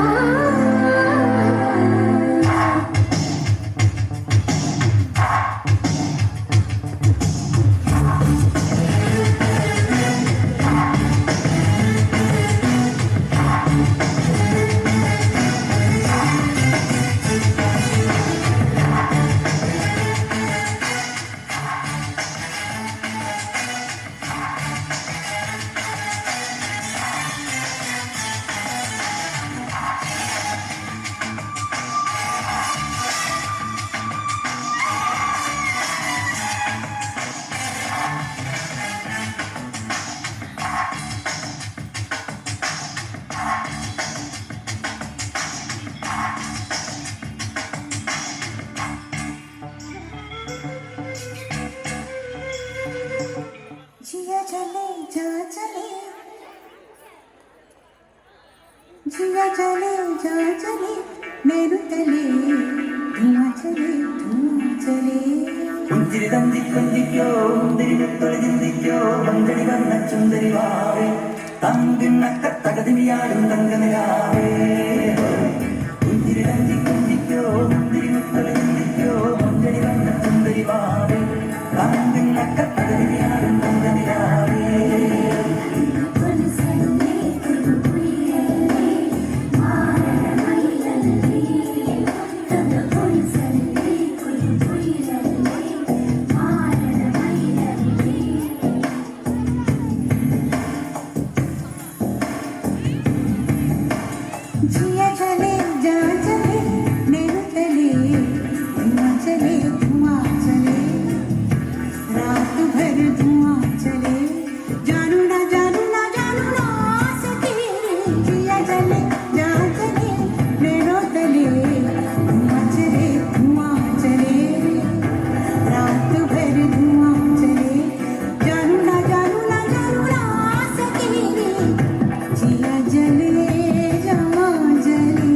[SPEAKER 5] जिया चले जा चले, जिया चले जा चले, मेरू तले धुआं चले धुआं चले.
[SPEAKER 2] പുഞ്ചിരി തഞ്ചിക്കൊഞ്ചിക്കോ മുന്തിരി തൊളിചിന്തിക്കോ പങ്കടി വന്ന ചുന്ദരി വാവേ തങ്കിണ്ണക്ക തകതിമിയാടും തങ്കനിലാവേ. പുഞ്ചിരി തഞ്ചിക്കൊഞ്ചിക്കോ മുന്തിരി തൊളിചിന്തിക്കോ പങ്കടി വന്ന ചുന്ദരി വാവേ തങ്കിണ്ണക്ക തകതിമിയാടും തങ്കനിലാവേ.
[SPEAKER 5] जिया चले जा चले, मेरू तले धुआं चले धुआं चले, रात भर धुआं चले, जानू ना जानू ना जानू ना सके. जिया चले जा चले, मेरू तले धुआं चले धुआं चले, रात भर धुआं चले, जानू ना जानू ना जानू ना सके. जिया जले जमा जले.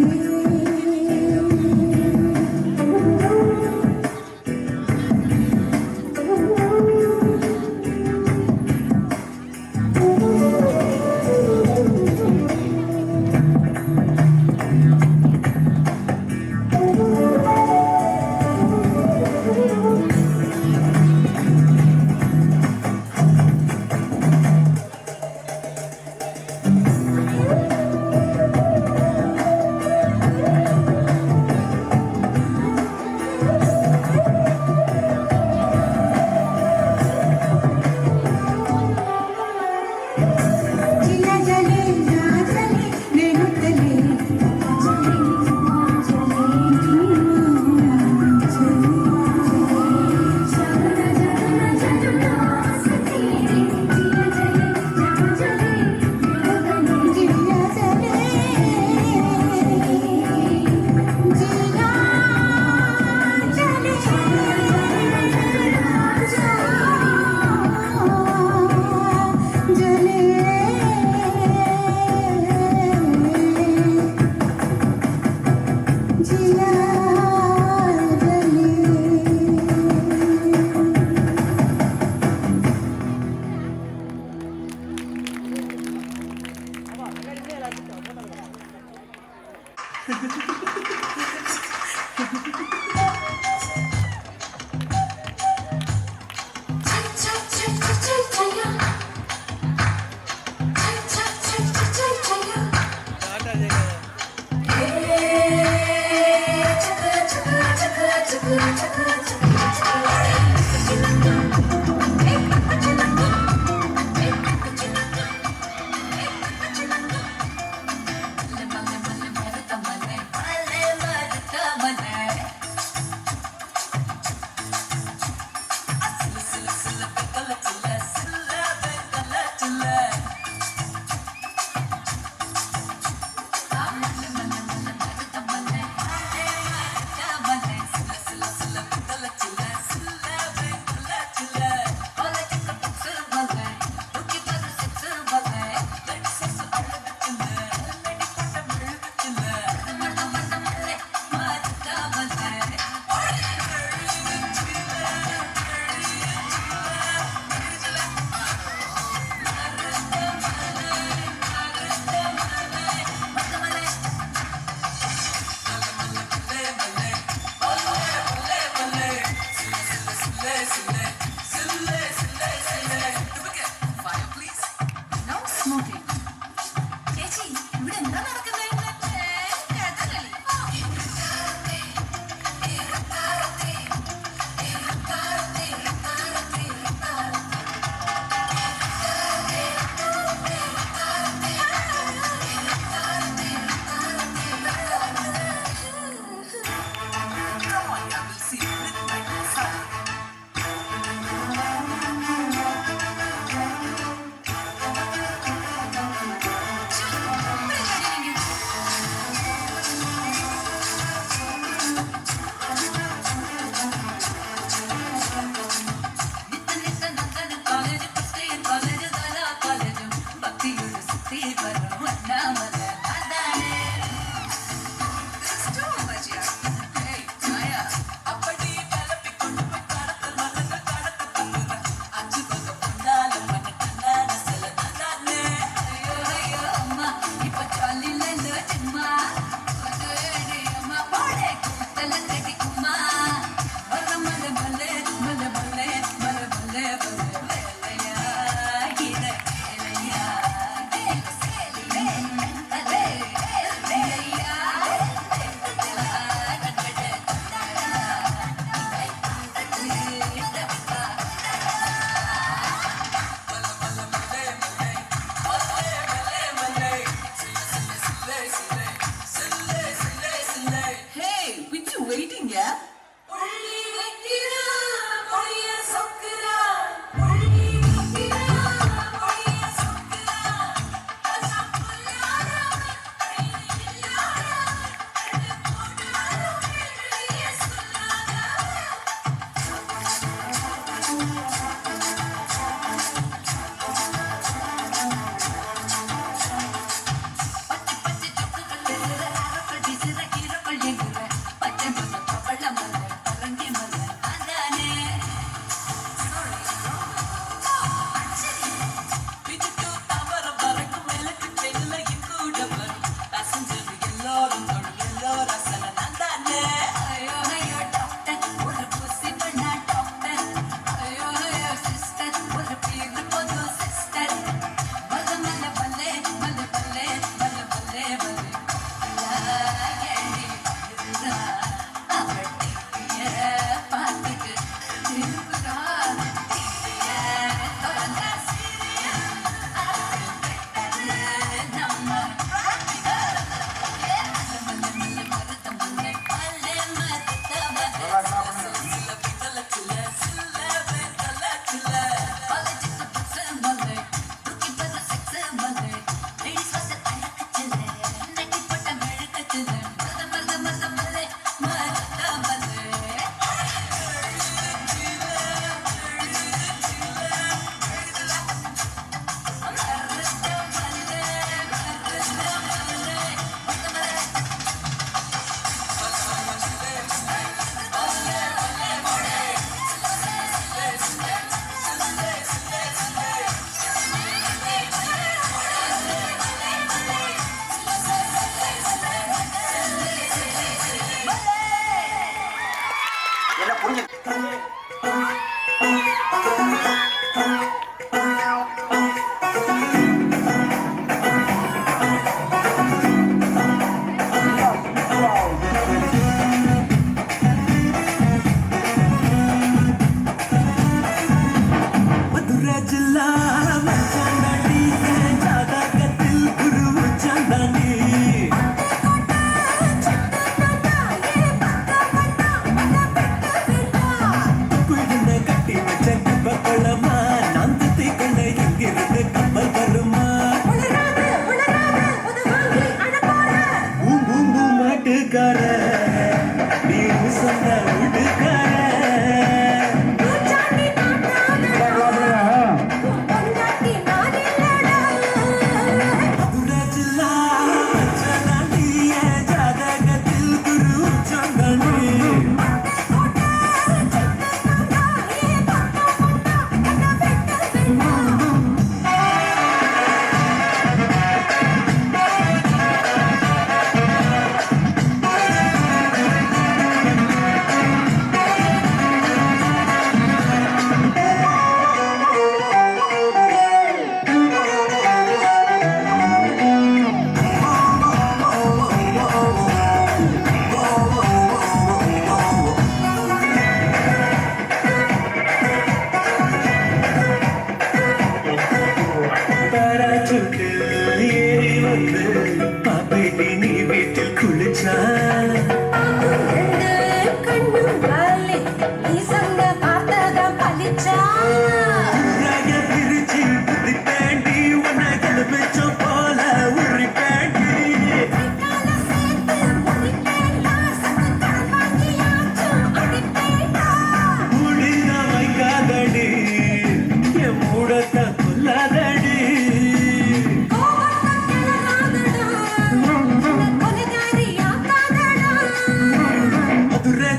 [SPEAKER 5] जिया जले जा चले, मेरू तले चले धुआं चले धुआं चले. जाना जाना जाना सके. जिया जले जा चले, जिया चले जिया चले जले जिया जले.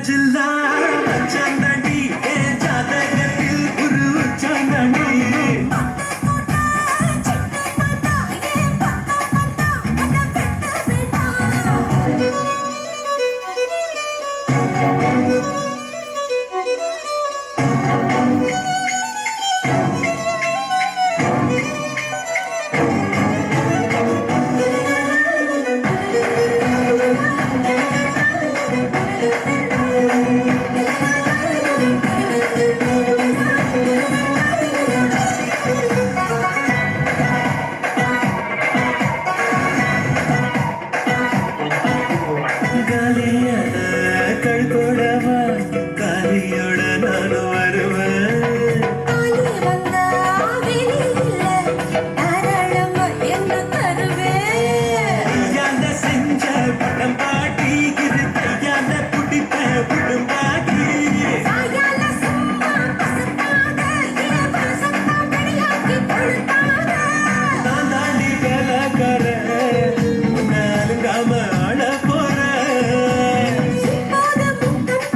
[SPEAKER 2] ஜில்லா சந்தடி ஜாதகத்தில் குரு சந்தடி காலியான கழுத்தோடவா காலியோட நானும் வருவேன்
[SPEAKER 5] காலி வந்தா வெளியில தாராளமா என்ன தருவேன்
[SPEAKER 2] கையால செஞ்ச படம் பாட்டி இரு கையால புடிப்ப புடும்பாட்டி
[SPEAKER 5] சாயால சும்மா பசத்தாத ஏன் பசத்தா வெளியாக்கி கொடுத்தாத
[SPEAKER 2] நான் தாண்டி வேலைக்காரன் நானுங்காம ஆட போறேன்
[SPEAKER 5] இப்போது முத்தம்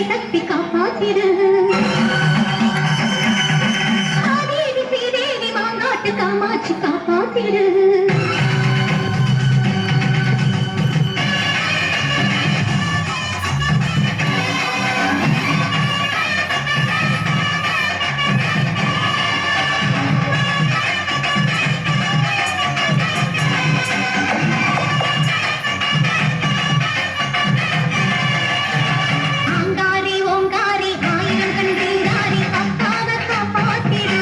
[SPEAKER 4] சக்தி காப்பாத்திடு ஆதேவி ஸ்ரீதேவி மாங்காட்டு காமாட்சி காப்பாத்திடு ஆங்காரி ஓங்காரி ஆயிரம் கண் ரீங்காரி அப்பாவை காப்பாத்திடு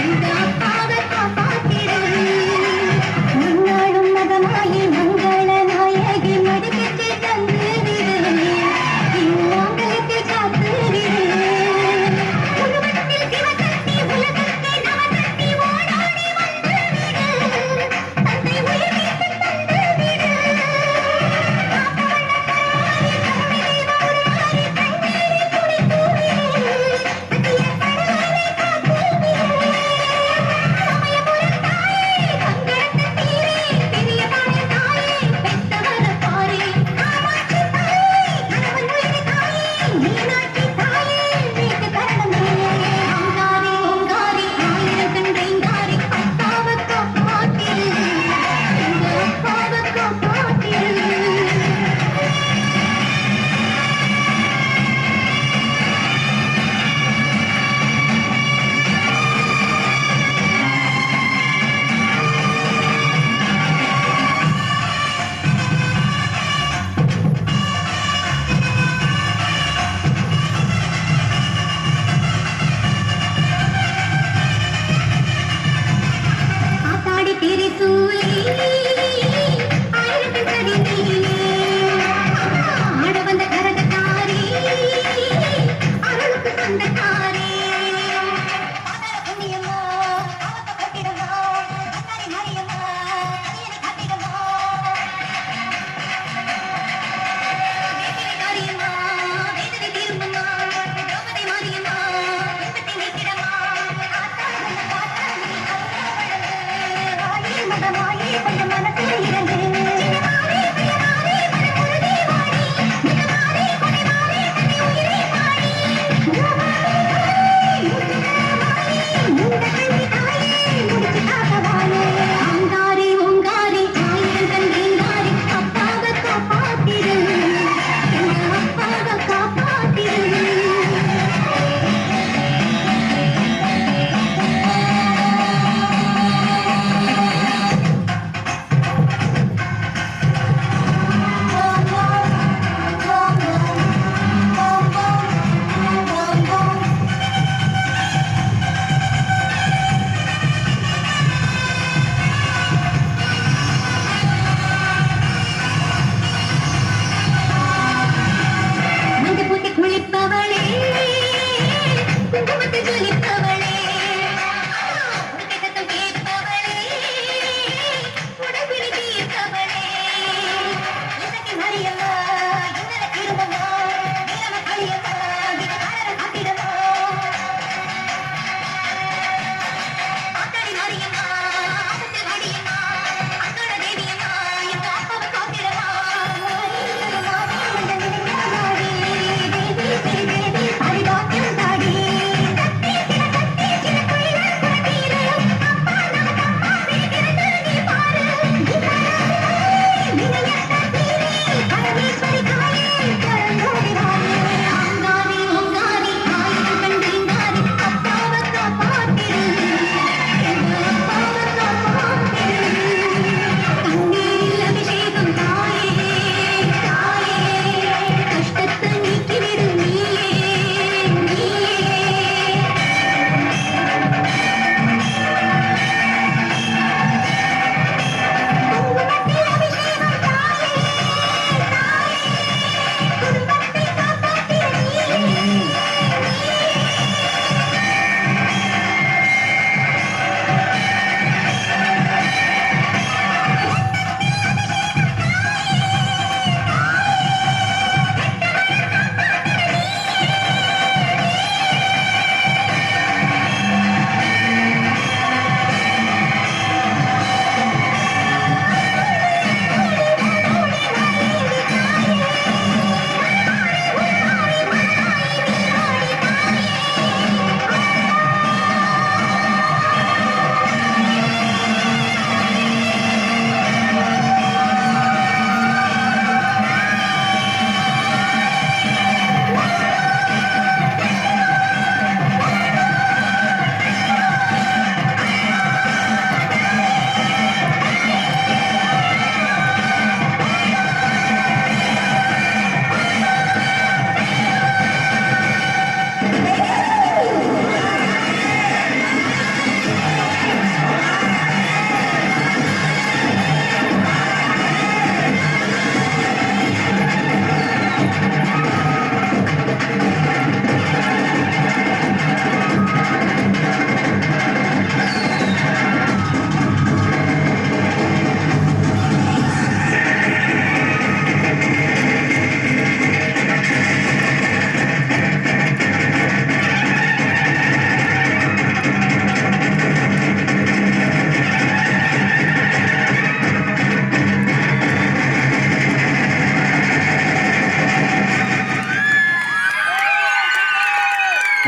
[SPEAKER 4] இந்த அப்பாவை காப்பாத்திடு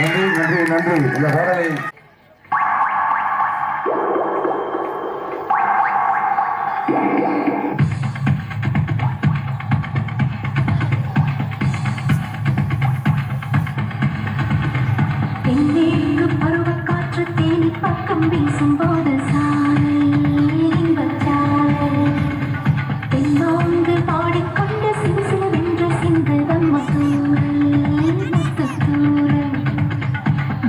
[SPEAKER 1] நன்றி நன்றி நன்றி. இந்த பாடலை
[SPEAKER 4] தென்னேற்கு பருவக்காற்று தேனி பக்கம் வீசும்போது சாரல் இன்பச் சாரல். தென்மாங்கு பாடிக்கொண்டு சிறுசிறுவென்று சிந்துதம் மசூரல் முத்துத்தூரல்.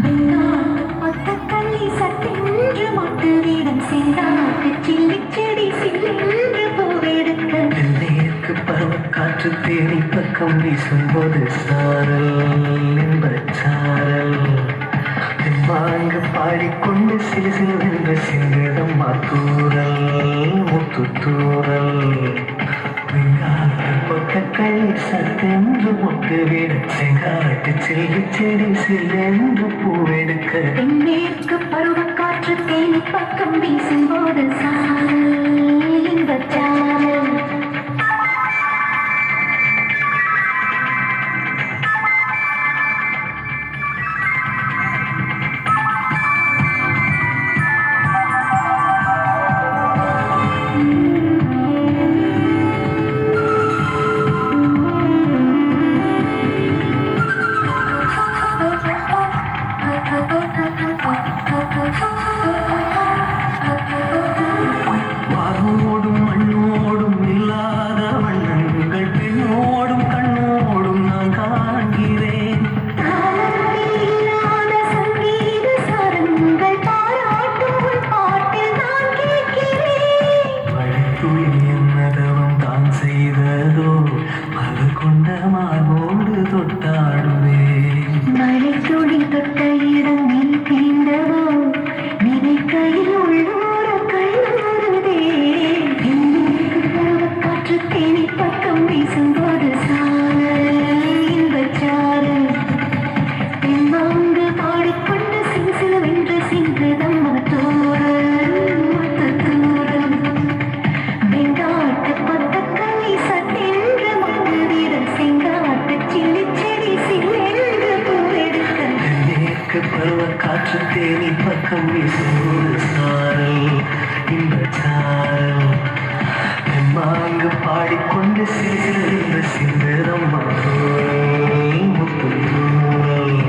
[SPEAKER 4] வெங்காட்டு பொத்தக்கள்ளி சட்டென்று மொட்டு வீடம் செந்தாட்டு சில்லிச் செடி சில்லென்று பூவெடுக்க.
[SPEAKER 2] தென்னேற்கு பருவக்காற்று தேனி பக்கம் வீசும்போது சாரல் இன்பச் சாரல். தெம்மாங்கு பாடிக்கொண்டு சிறு சிறுவென்று சிந்திடம் மாத்தூரல் முத்துத்தூரல். வெங்காட்டு பொத்தக்கள்ளி சட்டென்று மொட்டு வீடம் செங்காட்டு சில்லி செடி சில்லென்று பூவெடுக்க.
[SPEAKER 4] தென்மேற்கு பருவக்காற்று தேனி பக்கம் வீசும்போது சாரல் இன்பச் சாரல்.
[SPEAKER 2] வானோடும் மண்ணோடும் இல்லாத வண்ணங்கள் பெண்ணோடும் கண்ணோடும் நான் காண்கிறேன்.
[SPEAKER 4] இல்லாத சங்கீத சரங்கள் பாராட்டும் உன் பாட்டில் நான் கேட்கிறேன்.
[SPEAKER 2] மழைத்துளி என்னதவம் தான் செய்ததோ மலர் கொண்ட மானோடு தொட்டாடுவேன்.
[SPEAKER 4] மழைத்துளி தொட்ட இடம் நீ தீண்டவோ நினைக்கையில் உள்ளூர கல்லூருதே. காற்று தேனி பக்கம் வீசும்போது சாரல் இன்பச் சாரல். தென்மாங்கு பாடிக்கொண்டு சிலுசிலுவென்று சிந்துதம் மத்தூரல் முத்துத்தூரல். வெங்காட்டு பொத்தக்கள்ளி சட்டென்று மொட்டு வீரல் செங்காட்டு சில்லிச் செடி சில்லென்று பூவெடுக்க.
[SPEAKER 2] தென்னேற்கு பருவக்காற்று தேனி பக்கம் வீசும்போது சாரல் இன்பச் சாரல். தெம்மாங்கு பாடிக்கொண்டு சிறு சிறு சிந்திரம் மாத்தூரல் முத்துத்தூரல்.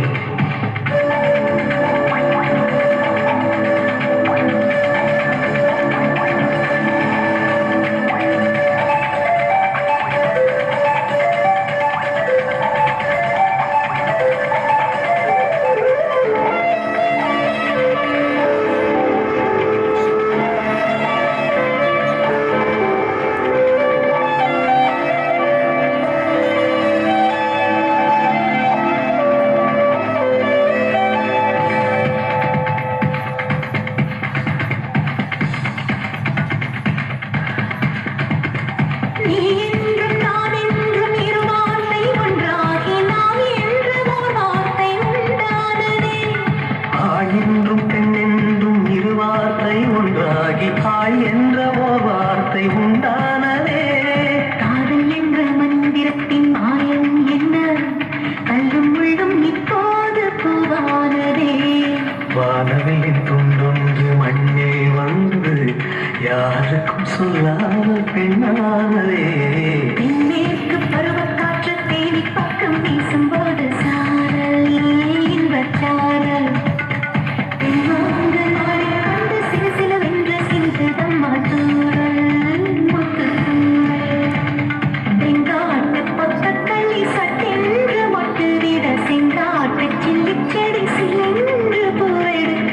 [SPEAKER 4] நீ என்றும் நான் என்றும் இரு வார்த்தை ஒன்றாகி நாம் என்று ஓர் வார்த்தை உண்டானதே.
[SPEAKER 2] ஆண் என்றும் பெண் என்றும் இரு வார்த்தை ஒன்றாகி ஆள் என்ற ஓர் வார்த்தை உண்டானதே.
[SPEAKER 4] காதல் என்ற மந்திரத்தின் மாயம் என்ன கல்லும் உள்ளும் இப்போது பூவானதே.
[SPEAKER 2] வானவிலின் துண்டொன்று மண்ணில் வந்து யாருக்கும் சொல்லாமல் பெண்ணானதே.
[SPEAKER 4] தென்மேற்கு பருவக்காற்று தேனி பக்கம் வீசும்போது சாரல் இன்பச் சாரல். தென்மாங்கு நாடிக்கொண்டு சிலுசிலுவென்று சிந்துதம் மாத்தூரல் முத்துத்தூரல். வெங்காட்டு பொத்தக்கள்ளி சட்டென்று மொட்டு விட செங்காட்டு சில்லிச் செடி சில்லென்று பூவெடுக்க.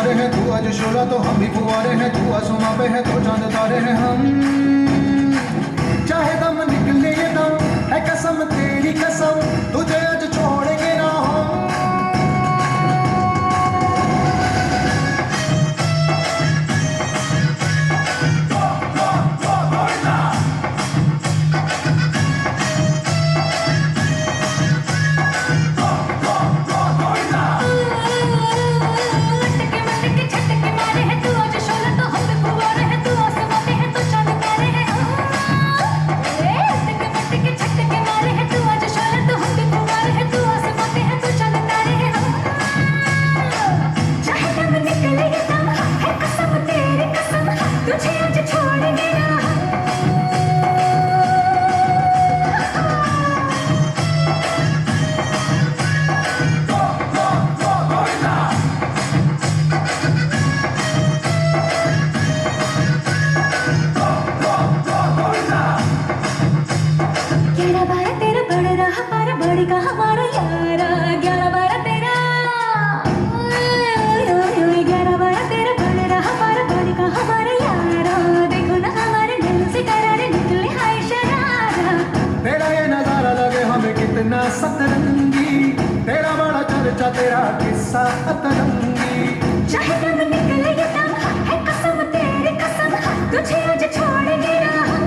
[SPEAKER 10] सितारे हैं, तू आज शोला तो हम भी फुवारे हैं, तू आसमां पे है तो चांद तारे हैं हम। चाहे दम निकले ये दम है कसम तेरी कसम, तुझे आज छोड़ेंगे ना हम। सतरंगी तेरा बड़ा चर्चा, तेरा किस्सा अतरंगी। चाहे दम निकले ये दम है कसम तेरी कसम, तुझे आज छोड़ेंगे ना हम।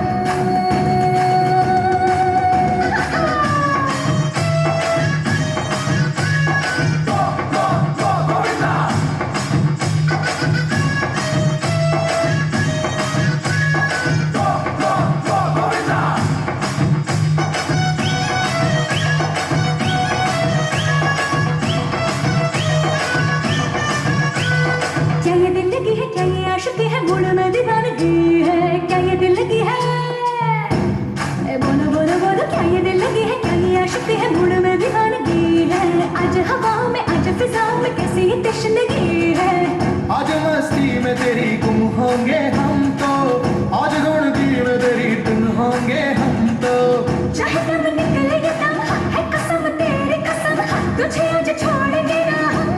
[SPEAKER 10] आज मस्ती में तेरी गुम होंगे हम तो, आज गुणगी में तेरी धुन होंगे हम तो। चाहे दम निकले ये दम है कसम तेरी कसम, तुझे आज छोड़ेंगे ना हम।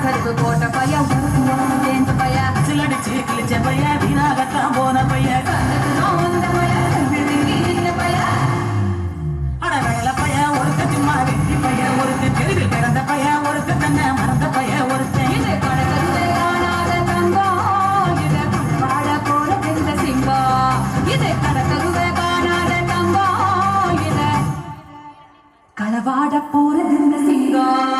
[SPEAKER 9] செருப்பு போட்ட பைய சேர்ந்த பைய
[SPEAKER 2] சிலடிச்சு கிழிச்ச பைய வீணாகத்தான் போன பைய
[SPEAKER 9] வந்த பைய இந்த பைய
[SPEAKER 2] அட வேலை பைய ஒருத்த சும்மா வெட்டி பைய ஒருத்த தெருவில் பிறந்த பைய ஒருத்த தன்னை மறந்த பைய ஒருத்தன்
[SPEAKER 9] இது கடற்கரை காணாத தங்கம் இது வாழ போல தெரிந்த சிங்கம் இது கடற்கரை காணாத தங்கம் இது களவாட போல தெரிந்த சிங்கம்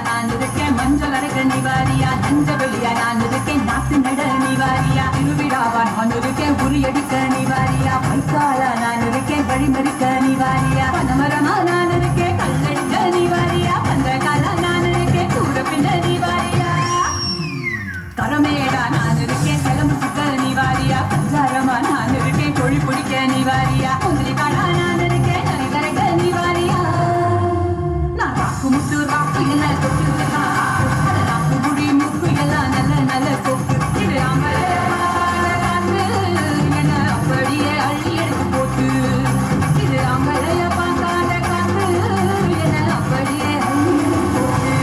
[SPEAKER 9] நான் இருக்கேன் மஞ்சள் அரைக்க நிவாரியா நஞ்ச வெளியா நான் இருக்கேன் நாட்டு நட நிவாரியா திருவிழாவா நான் இருக்கேன் உரியடிக்க நிவாரியா பைக்காலா நான் இருக்கேன் வழிமறிக்க நிவாரியா பனமரமா நான் இருக்கேன் கல்லடிக்க நிவாரியா பந்தகாலா நான் இருக்கேன் கூட பின்ன நிவாரியா கரமேடா நான் இருக்கேன் கிளம்பு சுத்த நிவாரியா பஞ்சாரமா நான் இருக்கேன் கொழி பிடிக்க நிவாரியா குந்திரி காலா நான் இருக்கேன் நரிகரைக்க நிவாரியா நான் ராக்கு முத்து ராக்கு என்ன தொட்டு ராக்கு முடி முக்கு எல்லாம் நல்ல நல்ல சொப்பு இது என்ன அப்படியே அள்ளி எடுத்து போட்டு இது அம்பளைய பார்க்காத காத்து என்ன அப்படியே அள்ளி எடுத்து போட்டு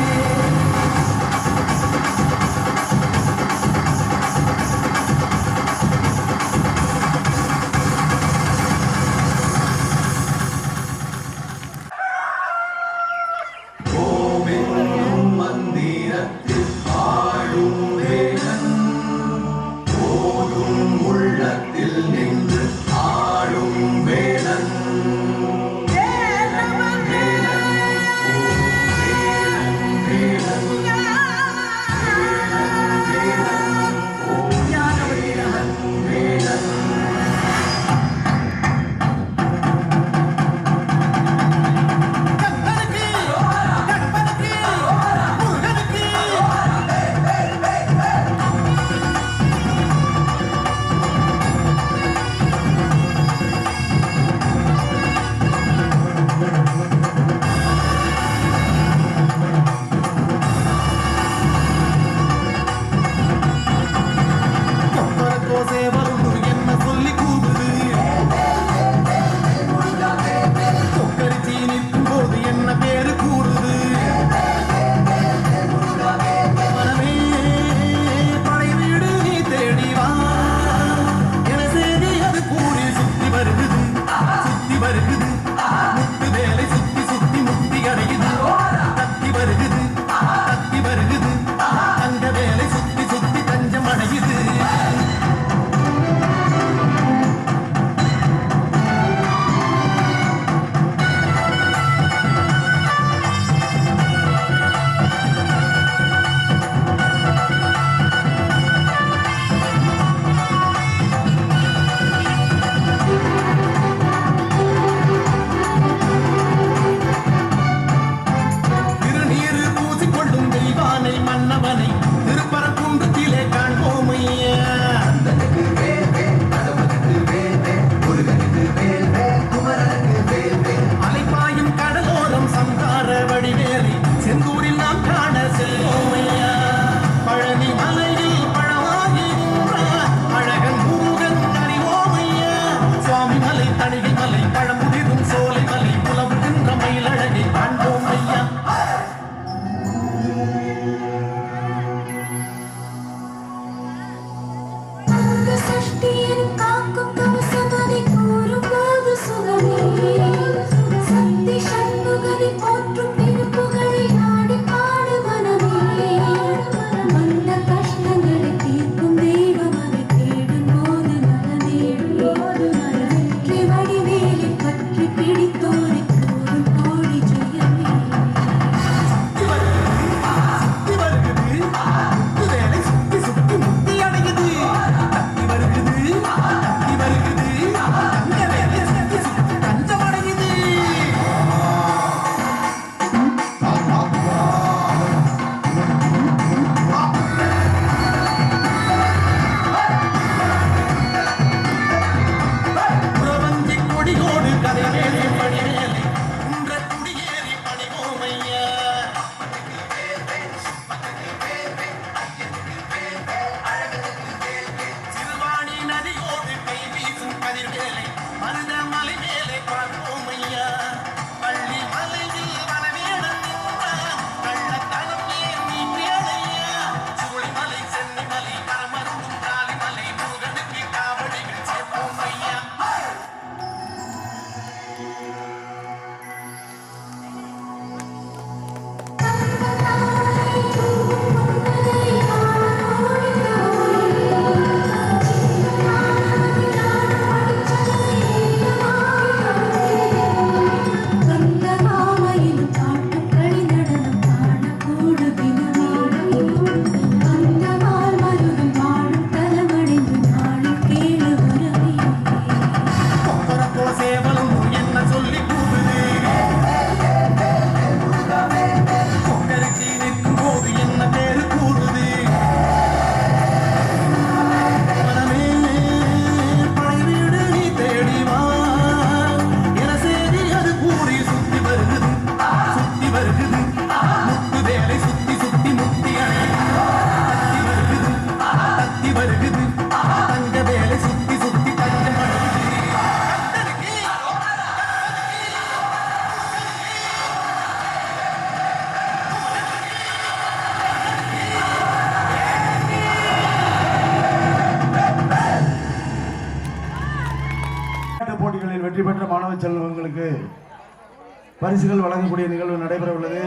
[SPEAKER 1] பரிசுகள் வழங்கக்கூடிய நிகழ்வு நடைபெற உள்ளது.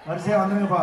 [SPEAKER 1] வரிசையா வந்துருங்கப்பா.